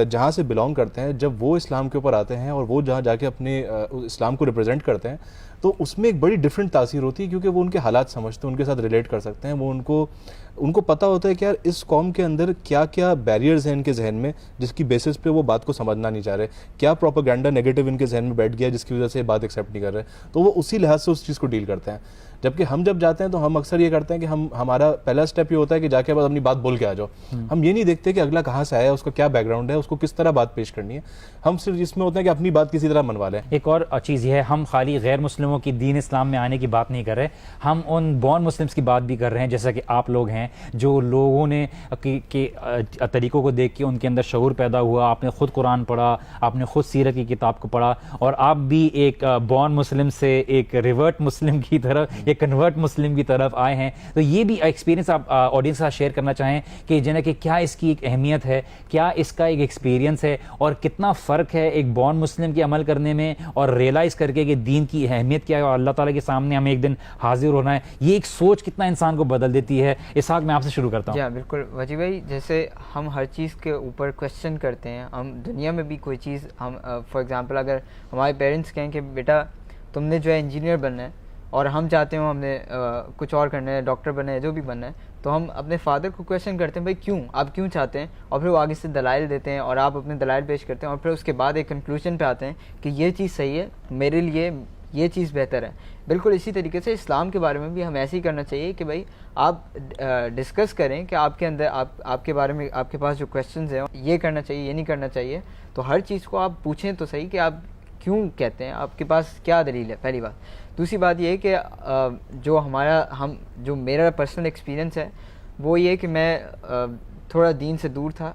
جہاں سے بلانگ کرتے ہیں, جب وہ اسلام کے اوپر آتے ہیں اور وہ جہاں جا کے اپنے اسلام کو ریپرزینٹ کرتے ہیں, تو اس میں ایک بڑی ڈفرینٹ تاثیر ہوتی ہے, کیونکہ وہ ان کے حالات سمجھتے ہیں, ان کے ساتھ ریلیٹ کر سکتے ہیں. وہ ان کو پتہ ہوتا ہے کہ یار اس قوم کے اندر کیا کیا بیریئرز ہیں ان کے ذہن میں جس کی بیسس پہ وہ بات کو سمجھنا نہیں چاہ رہے, کیا پروپیگنڈا نیگیٹو ان کے ذہن میں بیٹھ گیا جس کی وجہ سے یہ بات ایکسیپٹ نہیں کر رہے. تو وہ اسی لحاظ سے اس چیز کو ڈیل کرتے ہیں. جبکہ ہم جب جاتے ہیں تو ہم اکثر یہ کرتے ہیں کہ ہمارا پہلا سٹیپ یہ ہوتا ہے کہ جا کے بعد اپنی بات بول کے آ جاؤ. ہم یہ نہیں دیکھتے کہ اگلا کہاں سے آیا ہے, اس کا کیا بیک گراؤنڈ ہے, اس کو کس طرح بات پیش کرنی ہے. ہم صرف اس میں ہوتا ہے کہ اپنی بات کسی طرح منوا لیں.
ایک اور چیز یہ ہے, ہم خالی غیر مسلموں کی دین اسلام میں آنے کی بات نہیں کر رہے, ہم ان بورن مسلمس کی بات بھی کر رہے ہیں, جیسا کہ آپ لوگ ہیں جو لوگوں نے کے طریقوں کو دیکھ کے ان کے اندر شعور پیدا ہوا, آپ نے خود قرآن پڑھا, آپ نے خود سیرت کی کتاب کو پڑھا, اور آپ بھی ایک بورن مسلم سے ایک ریورٹ مسلم کی طرف, ایک کنورٹ مسلم کی طرف آئے ہیں. تو یہ بھی ایکسپیرینس آپ آڈینس کے ساتھ شیئر کرنا چاہیں کہ جنہیں کہ کیا اس کی ایک اہمیت ہے, کیا اس کا ایک ایکسپیرینس ہے, اور کتنا فرق ہے ایک بورن مسلم کے عمل کرنے میں اور ریئلائز کر کے کہ دین کی اہمیت کیا ہے اور اللہ تعالیٰ کے سامنے ہمیں ایک دن حاضر ہونا ہے. یہ ایک سوچ کتنا انسان کو بدل دیتی ہے. اسحاق, میں آپ سے شروع کرتا ہوں.
جی بالکل وجی بھائی, جیسے ہم ہر چیز کے اوپر کویشچن کرتے ہیں, ہم دنیا میں بھی کوئی چیز, ہم فار ایگزامپل اگر ہمارے پیرنٹس کہیں کہ بیٹا تم نے جو ہے انجینئر بننا ہے, اور ہم چاہتے ہوں ہم نے کچھ اور کرنا ہے, ڈاکٹر بننا ہے, جو بھی بننا ہے, تو ہم اپنے فادر کو کویشچن کرتے ہیں بھائی کیوں, آپ کیوں چاہتے ہیں, اور پھر وہ آگے سے دلائل دیتے ہیں اور آپ اپنے دلائل پیش کرتے ہیں, اور پھر اس کے بعد ایک کنکلوژن پہ آتے ہیں کہ یہ چیز صحیح ہے, میرے لیے یہ چیز بہتر ہے. بالکل اسی طریقے سے اسلام کے بارے میں بھی ہمیں ایسے ہی کرنا چاہیے کہ بھائی آپ ڈسکس کریں کہ آپ کے اندر آپ کے بارے میں آپ کے پاس جو کویشچنز ہیں یہ کرنا چاہیے, یہ نہیں کرنا چاہیے. تو ہر چیز کو آپ پوچھیں تو صحیح کہ آپ کیوں کہتے ہیں, آپ کے پاس کیا دلیل ہے, پہلی بات. دوسری بات یہ ہے کہ جو میرا پرسنل ایکسپیرینس ہے, وہ یہ کہ میں تھوڑا دین سے دور تھا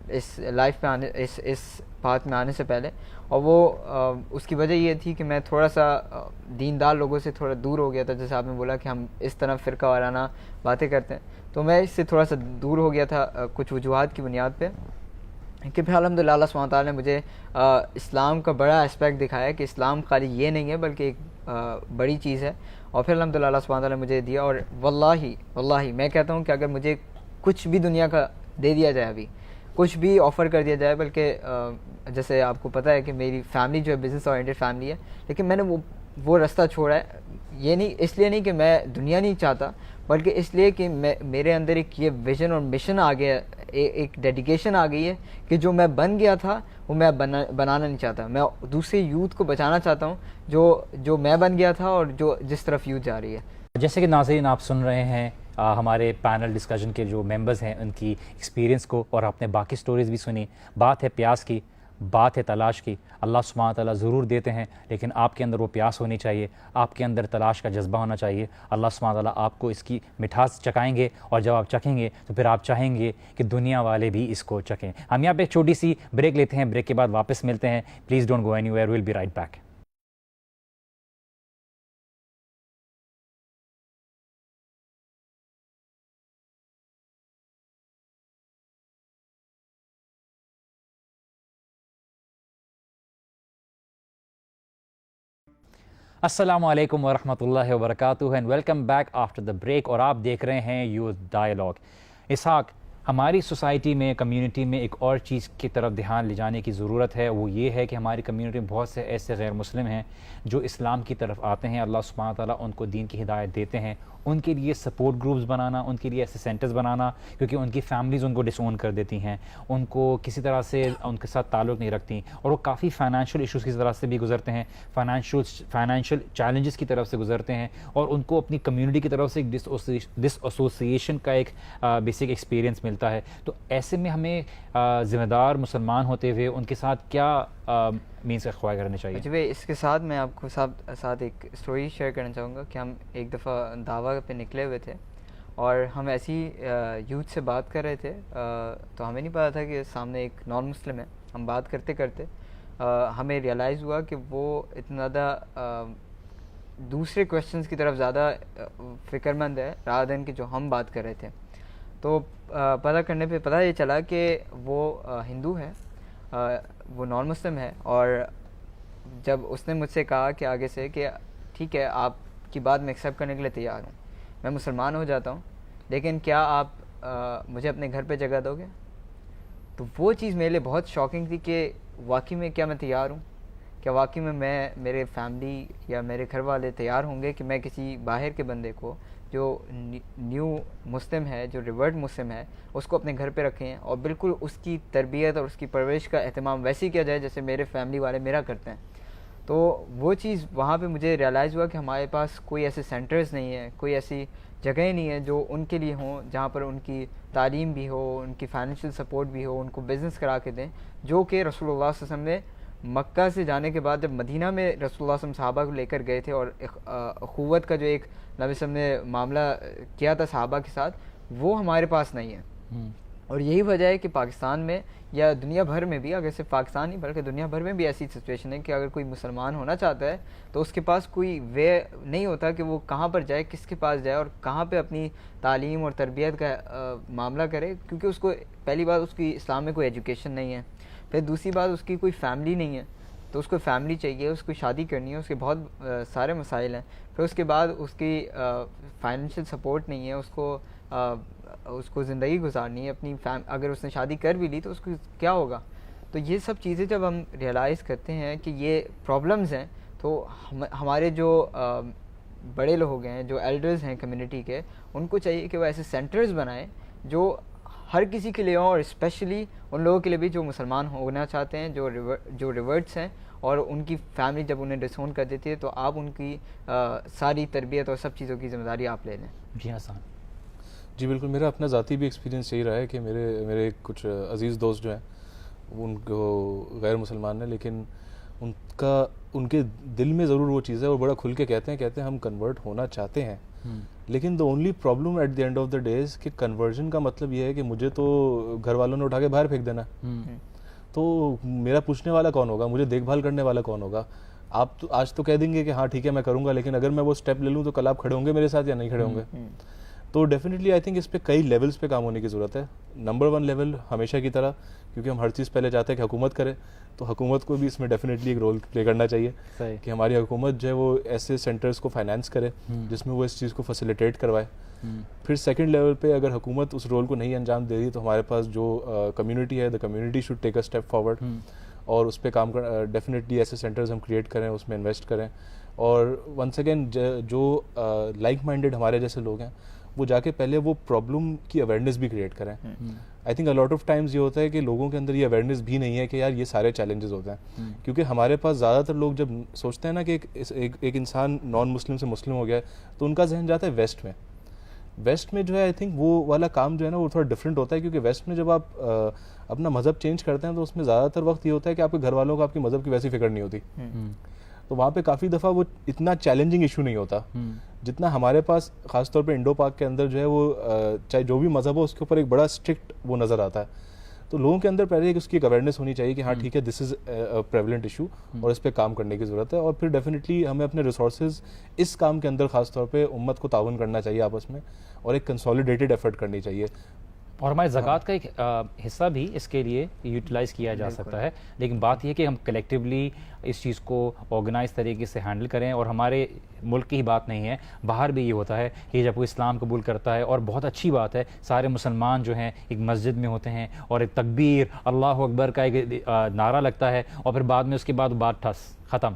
اس لائف میں آنے اس بات میں آنے سے پہلے, اور وہ اس کی وجہ یہ تھی کہ میں تھوڑا سا دیندار لوگوں سے تھوڑا دور ہو گیا تھا. جیسے آپ نے بولا کہ ہم اس طرح فرقہ وارانہ باتیں کرتے ہیں, تو میں اس سے تھوڑا سا دور ہو گیا تھا کچھ وجوہات کی بنیاد پہ. کہ پھر الحمدللہ اللہ سبحانہ تعالیٰ نے مجھے اسلام کا بڑا اسپیکٹ دکھایا کہ اسلام خالی یہ نہیں ہے بلکہ ایک بڑی چیز ہے, اور پھر الحمدللہ اللہ سبحانہ تعالیٰ نے مجھے دیا. اور واللہ میں کہتا ہوں کہ اگر مجھے کچھ بھی دنیا کا دے دیا جائے, ابھی کچھ بھی آفر کر دیا جائے, بلکہ جیسے آپ کو پتہ ہے کہ میری فیملی جو ہے بزنس اورینٹڈ فیملی ہے, لیکن میں نے وہ رستہ چھوڑا ہے. یہ نہیں اس لیے نہیں کہ میں دنیا نہیں چاہتا, بلکہ اس لیے کہ میرے اندر ایک یہ ویژن اور مشن آ گیا, ایک ڈیڈیکیشن آ گئی ہے کہ جو میں بن گیا تھا وہ میں بنانا نہیں چاہتا. میں دوسرے یوتھ کو بچانا چاہتا ہوں جو میں بن گیا تھا اور جس طرف یوتھ جا رہی ہے.
جیسے کہ ناظرین آپ سن رہے ہیں ہمارے پینل ڈسکشن کے جو ممبرز ہیں ان کی ایکسپیرینس کو, اور آپ نے باقی سٹوریز بھی سنی. بات ہے پیاس کی, بات ہے تلاش کی. اللہ سبحانہ تعالیٰ ضرور دیتے ہیں, لیکن آپ کے اندر وہ پیاس ہونی چاہیے, آپ کے اندر تلاش کا جذبہ ہونا چاہیے. اللہ سبحانہ تعالیٰ آپ کو اس کی مٹھاس چکھائیں گے, اور جب آپ چکھیں گے تو پھر آپ چاہیں گے کہ دنیا والے بھی اس کو چکھیں. ہم یہاں پہ ایک چھوٹی سی بریک لیتے ہیں, بریک کے بعد واپس ملتے ہیں. Please don't go anywhere, we'll be right back. السلام علیکم ورحمۃ اللہ وبرکاتہ and welcome back after the break. اور آپ دیکھ رہے ہیں یوتھ ڈائلاگ. اسحاق, ہماری سوسائٹی میں, کمیونٹی میں ایک اور چیز کی طرف دھیان لے جانے کی ضرورت ہے. وہ یہ ہے کہ ہماری کمیونٹی میں بہت سے ایسے غیر مسلم ہیں جو اسلام کی طرف آتے ہیں. اللہ سبحانہ تعالیٰ ان کو دین کی ہدایت دیتے ہیں. ان کے لیے سپورٹ گروپس بنانا, ان کے لیے ایسے سینٹرز بنانا, کیونکہ ان کی فیملیز ان کو ڈس اون کر دیتی ہیں, ان کو کسی طرح سے ان کے ساتھ تعلق نہیں رکھتی, اور وہ کافی فائنینشیل ایشوز کی طرح سے بھی گزرتے ہیں, فائنینشیل چیلنجز کی طرف سے گزرتے ہیں, اور ان کو اپنی کمیونٹی کی طرف سے ایک ڈس ایسوسیشن کا ایک بیسک ایکسپیرینس ملتا ہے. تو ایسے میں ہمیں ذمہ دار مسلمان ہوتے ہوئے ان کے ساتھ کیا مینس اخواہ کرنے چاہیے؟
جی بھائی, اس کے ساتھ میں آپ کو ساتھ ایک اسٹوری شیئر کرنا چاہوں گا کہ ہم ایک دفعہ دعویٰ پہ نکلے ہوئے تھے, اور ہم ایسی یوتھ سے بات کر رہے تھے, تو ہمیں نہیں پتا تھا کہ سامنے ایک نان مسلم ہے. ہم بات کرتے کرتے ہمیں ریئلائز ہوا کہ وہ اتنا زیادہ دوسرے کویشچنس کی طرف زیادہ فکر مند ہے رادر دین کہ جو ہم بات کر رہے تھے. تو پتہ کرنے پہ پتہ یہ چلا کہ وہ ہندو ہے, وہ نان مسلم ہے. اور جب اس نے مجھ سے کہا کہ آگے سے کہ ٹھیک ہے آپ کی بات میں ایکسیپٹ کرنے کے لیے تیار ہوں, میں مسلمان ہو جاتا ہوں, لیکن کیا آپ مجھے اپنے گھر پہ جگہ دو گے؟ تو وہ چیز میرے لیے بہت شاکنگ تھی کہ واقعی میں کیا میں تیار ہوں, کیا واقعی میں میرے فیملی یا میرے گھر والے تیار ہوں گے کہ میں کسی باہر کے بندے کو جو نیو مسلم ہے, جو ریورٹ مسلم ہے, اس کو اپنے گھر پہ رکھیں اور بالکل اس کی تربیت اور اس کی پرورش کا اہتمام ویسے ہی کیا جائے جیسے میرے فیملی والے میرا کرتے ہیں. تو وہ چیز وہاں پہ مجھے ریئلائز ہوا کہ ہمارے پاس کوئی ایسے سینٹرز نہیں ہیں, کوئی ایسی جگہیں نہیں ہیں جو ان کے لیے ہوں, جہاں پر ان کی تعلیم بھی ہو, ان کی فائنینشیل سپورٹ بھی ہو, ان کو بزنس کرا کے دیں, جو کہ رسول اللہ صلی اللہ علیہ وسلم نے مکہ سے جانے کے بعد جب مدینہ میں رسول اللہ صلی اللہ علیہ وسلم صحابہ کو لے کر گئے تھے, اور اخوت کا جو ایک نبی صلی اللہ علیہ وسلم نے معاملہ کیا تھا صحابہ کے ساتھ, وہ ہمارے پاس نہیں ہے. اور یہی وجہ ہے کہ پاکستان میں یا دنیا بھر میں بھی, اگر صرف پاکستان نہیں بلکہ دنیا بھر میں بھی ایسی سچویشن ہے کہ اگر کوئی مسلمان ہونا چاہتا ہے تو اس کے پاس کوئی وے نہیں ہوتا کہ وہ کہاں پر جائے, کس کے پاس جائے, اور کہاں پہ اپنی تعلیم اور تربیت کا معاملہ کرے, کیونکہ اس کو پہلی بات اس کی اسلام میں کوئی ایجوکیشن نہیں ہے, پھر دوسری بات اس کی کوئی فیملی نہیں ہے, تو اس کو فیملی چاہیے, اس کو شادی کرنی ہے, اس کے بہت سارے مسائل ہیں, پھر اس کے بعد اس کی فائنینشیل سپورٹ نہیں ہے, اس کو زندگی گزارنی ہے اپنی اگر اس نے شادی کر بھی لی تو اس کو کیا ہوگا. تو یہ سب چیزیں جب ہم ریئلائز کرتے ہیں کہ یہ پرابلمز ہیں, تو ہمارے جو بڑے لوگ ہیں, جو ایلڈرز ہیں کمیونٹی کے, ان کو چاہیے کہ وہ ایسے سینٹرز بنائیں جو ہر کسی کے لیے ہوں, اور اسپیشلی ان لوگوں کے لیے بھی جو مسلمان ہونا چاہتے ہیں, جو ریورٹس ہیں, اور ان کی فیملی جب انہیں ڈسون کر دیتی ہے تو آپ ان کی ساری تربیت اور سب چیزوں کی ذمہ داری آپ لے لیں.
جی حسان.
جی بالکل, میرا اپنا ذاتی بھی ایکسپیرینس یہی رہا ہے کہ میرے کچھ عزیز دوست جو ہیں ان کو غیر مسلمان ہیں, لیکن ان کا ان کے دل میں ضرور وہ چیز ہے اور بڑا کھل کے کہتے ہیں ہم کنورٹ ہونا چاہتے ہیں, لیکن the only problem at the end of the day is کہ کنورژن کا مطلب یہ ہے کہ مجھے تو گھر والوں نے اٹھا کے باہر پھینک دینا, تو میرا پوچھنے والا کون ہوگا, مجھے دیکھ بھال کرنے والا کون ہوگا. آپ تو آج تو کہہ دیں گے کہ ہاں ٹھیک ہے میں کروں گا, لیکن اگر میں وہ اسٹیپ لے لوں تو کل آپ کھڑے ہوں گے میرے ساتھ یا نہیں کھڑے ہوں گے. تو ڈیفینیٹلی آئی تھنک اس پہ کئی لیولس پہ کام ہونے کی ضرورت ہے. نمبر 1 لیول ہمیشہ کی طرح, کیونکہ ہم ہر چیز پہلے چاہتے ہیں کہ حکومت کرے, تو حکومت کو بھی اس میں ڈیفینیٹلی ایک رول پلے کرنا چاہیے کہ ہماری حکومت جو ہے وہ ایسے سینٹرز کو فائنانس کرے جس میں وہ اس چیز کو فیسیلیٹیٹ کروائے. پھر سیکنڈ لیول پہ اگر حکومت اس رول کو نہیں انجام دے رہی تو ہمارے پاس جو کمیونٹی ہے, the community should take a step forward اور اس پہ کام کر, ڈیفینیٹلی ایسے سینٹرز ہم کریٹ کریں, اس میں انویسٹ کریں. اور ونس اگین جو لائک مائنڈیڈ ہمارے جیسے لوگ ہیں وہ جا کے پہلے وہ پرابلم کی اویئرنیس بھی کریٹ کریں. I think a lot of Times یہ ہوتا ہے کہ لوگوں کے اندر یہ اویئرنیس بھی نہیں ہے کہ یار یہ سارے چیلنجز ہوتے ہیں, کیونکہ ہمارے پاس زیادہ تر لوگ جب سوچتے ہیں نا کہ ایک انسان نان مسلم سے مسلم ہو گیا ہے تو ان کا ذہن جاتا ہے ویسٹ میں. ویسٹ میں جو ہے آئی تھنک وہ والا کام جو ہے نا وہ تھوڑا ڈفرینٹ ہوتا ہے, کیونکہ ویسٹ میں جب آپ اپنا مذہب چینج کرتے ہیں تو اس میں زیادہ تر وقت یہ ہوتا ہے کہ آپ کے گھر والوں کو آپ کے مذہب کی ویسی فکر نہیں ہوتی, تو وہاں پہ کافی دفعہ وہ اتنا چیلنجنگ ایشو نہیں ہوتا جتنا ہمارے پاس خاص طور پہ انڈو پاک کے اندر جو ہے وہ چاہے جو بھی مذہب ہو اس کے اوپر ایک بڑا اسٹرکٹ وہ نظر آتا ہے. تو لوگوں کے اندر پہلے اس کی ایک اویئرنیس ہونی چاہیے کہ ہاں ٹھیک ہے دس از اے پریولنٹ ایشو اور اس پہ کام کرنے کی ضرورت ہے. اور پھر ڈیفینیٹلی ہمیں اپنے ریسورسز اس کام کے اندر خاص طور پہ امت کو تعاون کرنا چاہیے آپس میں, اور ایک کنسالیڈیٹڈ ایفرٹ کرنی چاہیے.
اور ہمارے زکوٰۃ کا ایک حصہ بھی اس کے لیے یوٹیلائز کیا جا سکتا ہے, لیکن بات یہ ہے کہ ہم کلیکٹیولی اس چیز کو آرگنائز طریقے سے ہینڈل کریں. اور ہمارے ملک کی ہی بات نہیں ہے, باہر بھی یہ ہوتا ہے کہ جب کوئی اسلام قبول کرتا ہے, اور بہت اچھی بات ہے, سارے مسلمان جو ہیں ایک مسجد میں ہوتے ہیں اور ایک تکبیر اللہ اکبر کا ایک نعرہ لگتا ہے, اور پھر بعد میں اس کے بعد بات ٹھس ختم,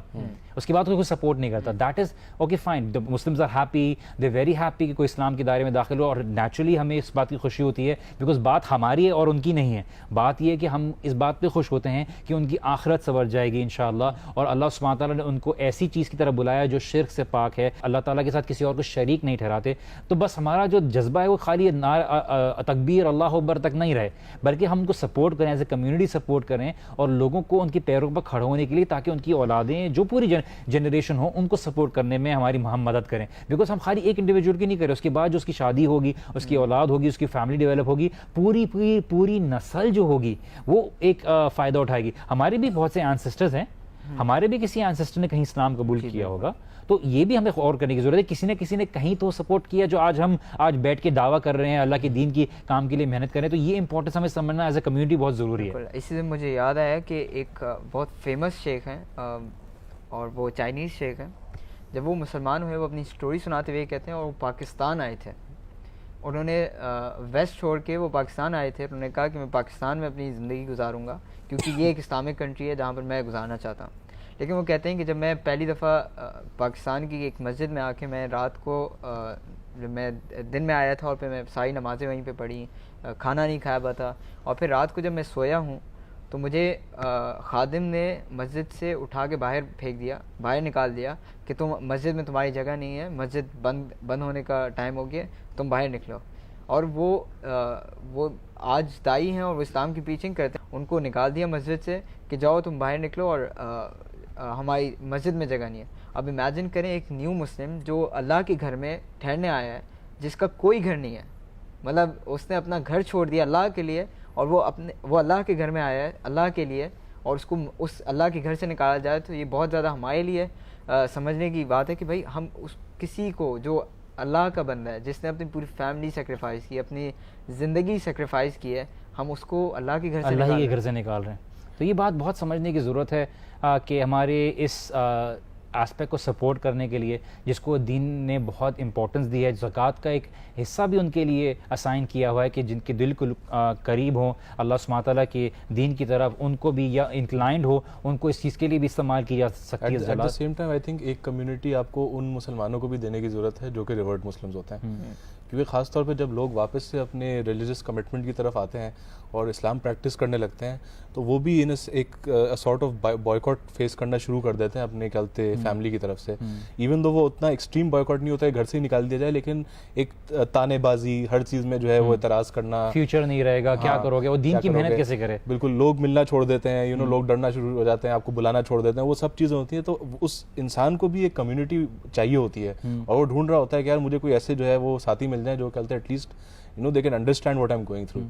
اس کے بعد کوئی سپورٹ نہیں کرتا. That is okay fine, the Muslims are happy, they very happy کہ کوئی اسلام کے دائرے میں داخل ہو, اور نیچرلی ہمیں اس بات کی خوشی ہوتی ہے بیکاز بات ہماری ہے اور ان کی نہیں ہے. بات یہ ہے کہ ہم اس بات پہ خوش ہوتے ہیں کہ ان کی آخرت سنور جائے گی انشاءاللہ, اور اللہ سبحانہ تعالیٰ نے ان کو ایسی چیز کی طرف بلایا جو شرک سے پاک ہے, اللہ تعالیٰ کے ساتھ کسی اور کو شریک نہیں ٹھہراتے. تو بس ہمارا جو جذبہ ہے وہ خالی تکبیر اللہ اکبر تک نہیں رہے, بلکہ ہم ان کو سپورٹ کریں, ایز اے کمیونٹی سپورٹ کریں, اور لوگوں کو ان کے پیروں پر کھڑے ہونے کے لیے, تاکہ ان کی اولادیں جو پوری جنریشن ہو ان کو سپورٹ کرنے میں ہم مدد کریں. بیکاز ہم خالی ایک انڈیویجول کی نہیں کریں, اس کے بعد جو اس کی شادی ہوگی, اس کی اولاد ہوگی, اس کی فیملی ڈیولپ ہوگی, پوری نسل جو ہوگی وہ ایک فائدہ اٹھائے گی. ہمارے بھی بہت سے اینسسٹرز ہیں, ہمارے بھی کسی اینسسٹر نے کہیں اسلام قبول کیا ہوگا, تو یہ بھی ہمیں غور کرنے کی ضرورت ہے. کسی نے کہیں تو سپورٹ کیا جو ہم آج بیٹھ کے دعویٰ کر رہے ہیں اللہ کے دین کی کام کے لیے محنت کریں. تو یہ امپورٹنس ہمیں سمجھنا ایز اے کمیونٹی بہت ضروری ہے.
اسی سے مجھے یاد آیا کہ ایک بہت فیمس شیخ ہیں اور وہ چائنیز شیخ ہیں. جب وہ مسلمان ہوئے وہ اپنی سٹوری سناتے ہوئے کہتے ہیں اور وہ پاکستان آئے تھے, انہوں نے ویسٹ چھوڑ کے وہ پاکستان آئے تھے. انہوں نے کہا کہ میں پاکستان میں اپنی زندگی گزاروں گا کیونکہ یہ ایک اسلامک کنٹری ہے جہاں پر میں گزارنا چاہتا ہوں. لیکن وہ کہتے ہیں کہ جب میں پہلی دفعہ پاکستان کی ایک مسجد میں آ کے میں رات کو میں دن میں آیا تھا اور پھر میں ساری نمازیں وہیں پہ پڑھی, کھانا نہیں کھایا ہوا تھا, اور پھر رات کو جب میں سویا ہوں تو مجھے خادم نے مسجد سے اٹھا کے باہر پھینک دیا, باہر نکال دیا کہ تم مسجد میں تمہاری جگہ نہیں ہے, مسجد بند ہونے کا ٹائم ہو گیا, تم باہر نکلو. اور وہ آج دائی ہیں اور وہ اسلام کی ٹیچنگ کرتے ہیں, ان کو نکال دیا مسجد سے کہ جاؤ تم باہر نکلو اور ہماری مسجد میں جگہ نہیں ہے. اب امیجن کریں ایک نیو مسلم جو اللہ کے گھر میں ٹھہرنے آیا ہے جس کا کوئی گھر نہیں ہے, مطلب اس نے اپنا گھر چھوڑ دیا اللہ کے لیے, اور وہ اللہ کے گھر میں آیا ہے اللہ کے لیے, اور اس کو اس اللہ کے گھر سے نکالا جائے. تو یہ بہت زیادہ ہمارے لیے سمجھنے کی بات ہے کہ بھائی ہم کسی کو جو اللہ کا بندہ ہے, جس نے اپنی پوری فیملی سیکریفائس کی, اپنی زندگی سیکریفائس کی ہے, ہم اس کو اللہ کے گھر سے نکال رہے ہیں.
تو یہ بات بہت سمجھنے کی ضرورت ہے کہ ہمارے اس اسپیکٹ کو سپورٹ کرنے کے لیے جس کو دین نے بہت امپورٹنس دی ہے. زکوٰۃ کا ایک حصہ بھی ان کے لیے اسائن کیا ہوا ہے کہ جن کے دل کو قریب ہوں اللہ سبحانہ تعالیٰ کے دین کی طرف, ان کو بھی یا انکلائنڈ ہو, ان کو اس چیز کے لیے بھی استعمال کی جا سکتی ہے.
At the same time I think ایک کمیونٹی آپ کو ان مسلمانوں کو بھی دینے کی ضرورت ہے جو کہ ریورٹ مسلمز ہوتے ہیں, کیونکہ خاص طور پہ جب لوگ واپس سے اپنے ریلیجس کمٹمنٹ کی طرف آتے ہیں اور اسلام پریکٹس کرنے لگتے ہیں تو وہ بھی ایک سارٹ آف بائیکاٹ فیس کرنا شروع کر دیتے ہیں اپنے کہتے فیملی کی طرف سے. ایون دو وہ اتنا ایکسٹریم بائیکاٹ نہیں ہوتا ہے گھر سے ہی نکال دیا جائے, لیکن ایک تانے بازی ہر چیز میں جو ہے وہ اعتراض کرنا,
فیوچر نہیں رہے گا, کیا کرو گے, وہ دین کی محنت کیسے کرے.
بالکل, لوگ ملنا چھوڑ دیتے ہیں, لوگ ڈرنا شروع ہو جاتے ہیں, آپ کو بلانا چھوڑ دیتے ہیں, وہ سب چیزیں ہوتی ہیں. تو اس انسان کو بھی ایک کمیونٹی چاہیے ہوتی ہے اور وہ ڈھونڈ رہا ہوتا ہے کہ یار مجھے کوئی ایسے جو ہے وہ ساتھی مل جائیں جو کہتے ہیں at least they can understand what I am going through.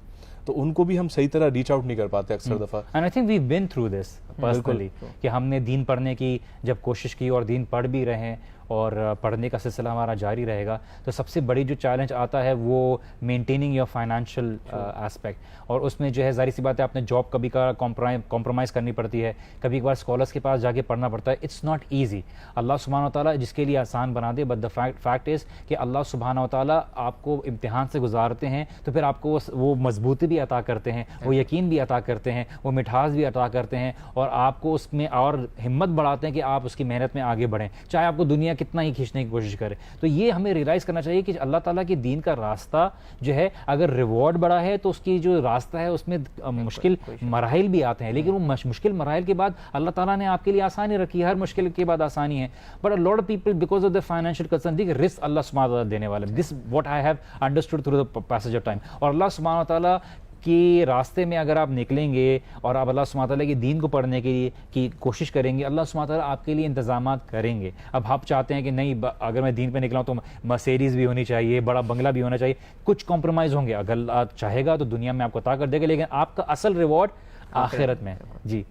تو ان کو بھی ہم صحیح طرح ریچ آؤٹ نہیں کر پاتے اکثر دفعہ.
And I think we been through this personally, کہ ہم نے دین پڑھنے کی جب کوشش کی اور دین پڑھ بھی رہے ہیں اور پڑھنے کا سلسلہ ہمارا جاری رہے گا, تو سب سے بڑی جو چیلنج آتا ہے وہ مینٹیننگ یور فائنینشیل اسپیکٹ. اور اس میں جو ہے ظاہر سی بات ہے آپ نے جاب کبھی کا کمپرومائز کرنی پڑتی ہے, کبھی کبھار اسکالرس کے پاس جا کے پڑھنا پڑتا ہے. It's not easy. اللہ سبحانہ و تعالیٰ جس کے لیے آسان بنا دے, بٹ دا فیکٹ از کہ اللہ سبحانہ و تعالیٰ آپ کو امتحان سے گزارتے ہیں تو پھر آپ کو وہ مضبوطی بھی عطا کرتے ہیں, وہ یقین بھی عطا کرتے ہیں, وہ مٹھاس بھی عطا کرتے ہیں, اور آپ کو اس میں اور ہمت بڑھاتے ہیں کہ آپ اس کی محنت میں آگے بڑھیں, چاہے آپ کو دنیا کتنا ہی کھینچنے کی کوشش کرے. تو یہ ہمیں ریئلائز کرنا چاہیے کہ اللہ تعالیٰ کے دین کا راستہ جو ہے اگر ریوارڈ بڑا ہے تو اس کی جو راستہ ہے اس میں مشکل مراحل بھی آتے ہیں, لیکن وہ مشکل مراحل کے بعد اللہ تعالیٰ نے آپ کے لیے آسانی رکھی ہے. ہر مشکل کے بعد آسانی ہے. But a lot of people because of the financial concern دیکھیں رزق اللہ سبحانہ وتعالیٰ دینے والا ہے. This what I have understood through the passage of time. اور اللہ سبحانہ وتعالیٰ کہ راستے میں اگر آپ نکلیں گے اور آپ اللہ سبحانہ تعالیٰ کے دین کو پڑھنے کے لیے کی کوشش کریں گے, اللہ سبحانہ تعالیٰ آپ کے لیے انتظامات کریں گے. اب آپ چاہتے ہیں کہ نہیں اگر میں دین پہ نکلا ہوں تو مرسیڈیز بھی ہونی چاہیے, بڑا بنگلہ بھی ہونا چاہیے, کچھ کمپرومائز ہوں گے. اگر اللہ چاہے گا تو دنیا میں آپ کو عطا کر دے گا, لیکن آپ کا اصل ریوارڈ آخرت میں. جی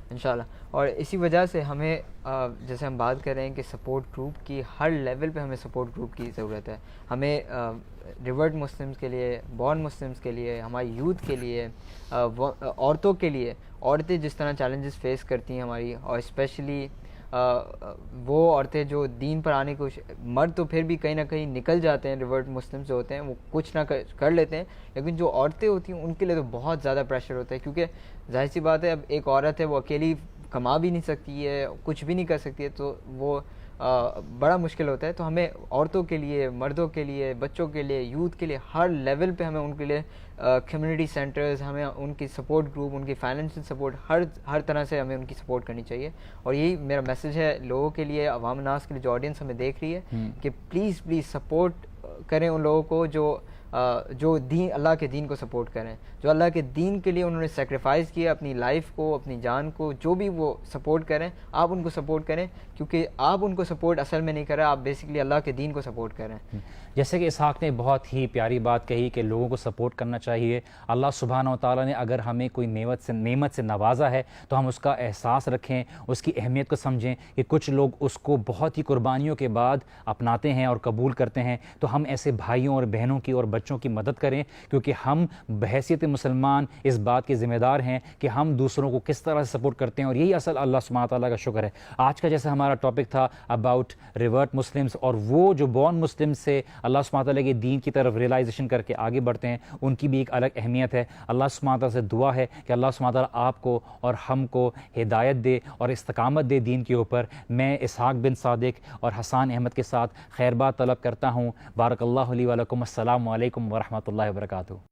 انشاءاللہ. اور اسی وجہ سے ہمیں جیسے ہم بات کر رہے ہیں کہ سپورٹ گروپ کی ہر لیول پہ ہمیں سپورٹ گروپ کی ضرورت ہے. ہمیں ریورٹ مسلمس کے لیے, بورن مسلمس کے لیے, ہماری یوتھ کے لیے, عورتوں کے لیے, عورتیں جس طرح چیلنجز فیس کرتی ہیں ہماری, اور اسپیشلی وہ عورتیں جو دین پر آنے کو, مرد تو پھر بھی کہیں نہ کہیں نکل جاتے ہیں, ریورٹ مسلمس جو ہوتے ہیں وہ کچھ نہ کر لیتے ہیں, لیکن جو عورتیں ہوتی ہیں ان کے لیے تو بہت زیادہ پریشر ہوتا ہے. کیونکہ ظاہر سی بات ہے اب ایک عورت ہے وہ اکیلی کما بھی نہیں سکتی ہے, کچھ بھی نہیں کر سکتی ہے, تو وہ بڑا مشکل ہوتا ہے. تو ہمیں عورتوں کے لیے, مردوں کے لیے, بچوں کے لیے, یوتھ کے لیے ہر لیول پہ ہمیں ان کے لیے کمیونٹی سینٹرز, ہمیں ان کی سپورٹ گروپ, ان کی فائنینشیل سپورٹ, ہر طرح سے ہمیں ان کی سپورٹ کرنی چاہیے. اور یہی میرا میسیج ہے لوگوں کے لیے, عوام الناس کے لیے, جو آڈینس ہمیں دیکھ رہی ہے, کہ پلیز سپورٹ کریں ان لوگوں کو جو دین, اللہ کے دین کو سپورٹ کریں, جو اللہ کے دین کے لیے انہوں نے سیکریفائز کیا اپنی لائف کو, اپنی جان کو, جو بھی وہ سپورٹ کریں, آپ ان کو سپورٹ کریں, کیونکہ آپ ان کو سپورٹ اصل میں نہیں کر رہے, آپ بیسکلی اللہ کے دین کو سپورٹ کریں.
جیسے کہ اسحاق نے بہت ہی پیاری بات کہی کہ لوگوں کو سپورٹ کرنا چاہیے. اللہ سبحانہ و تعالیٰ نے اگر ہمیں کوئی نعمت سے نوازا ہے تو ہم اس کا احساس رکھیں, اس کی اہمیت کو سمجھیں کہ کچھ لوگ اس کو بہت ہی قربانیوں کے بعد اپناتے ہیں اور قبول کرتے ہیں. تو ہم ایسے بھائیوں اور بہنوں کی اور بچوں کی مدد کریں, کیونکہ ہم بحیثیت مسلمان اس بات کے ذمہ دار ہیں کہ ہم دوسروں کو کس طرح سے سپورٹ کرتے ہیں, اور یہی اصل اللہ سبحانہ تعالیٰ کا شکر ہے. آج کا جیسا ہمارا ٹاپک تھا اباؤٹ ریورٹ مسلمس, اور وہ جو بورن مسلم سے اللہ سبحانہ تعالیٰ کے دین کی طرف ریئلائزیشن کر کے آگے بڑھتے ہیں, ان کی بھی ایک الگ اہمیت ہے. اللہ سبحانہ تعالیٰ سے دعا ہے کہ اللہ سبحانہ تعالیٰ آپ کو اور ہم کو ہدایت دے اور استقامت دے دین کے اوپر. میں اسحاق بن صادق اور حسان احمد کے ساتھ خیر بات طلب کرتا ہوں. بارک اللہ لی و لکم. السلام علیکم ورحمۃ اللہ وبرکاتہ.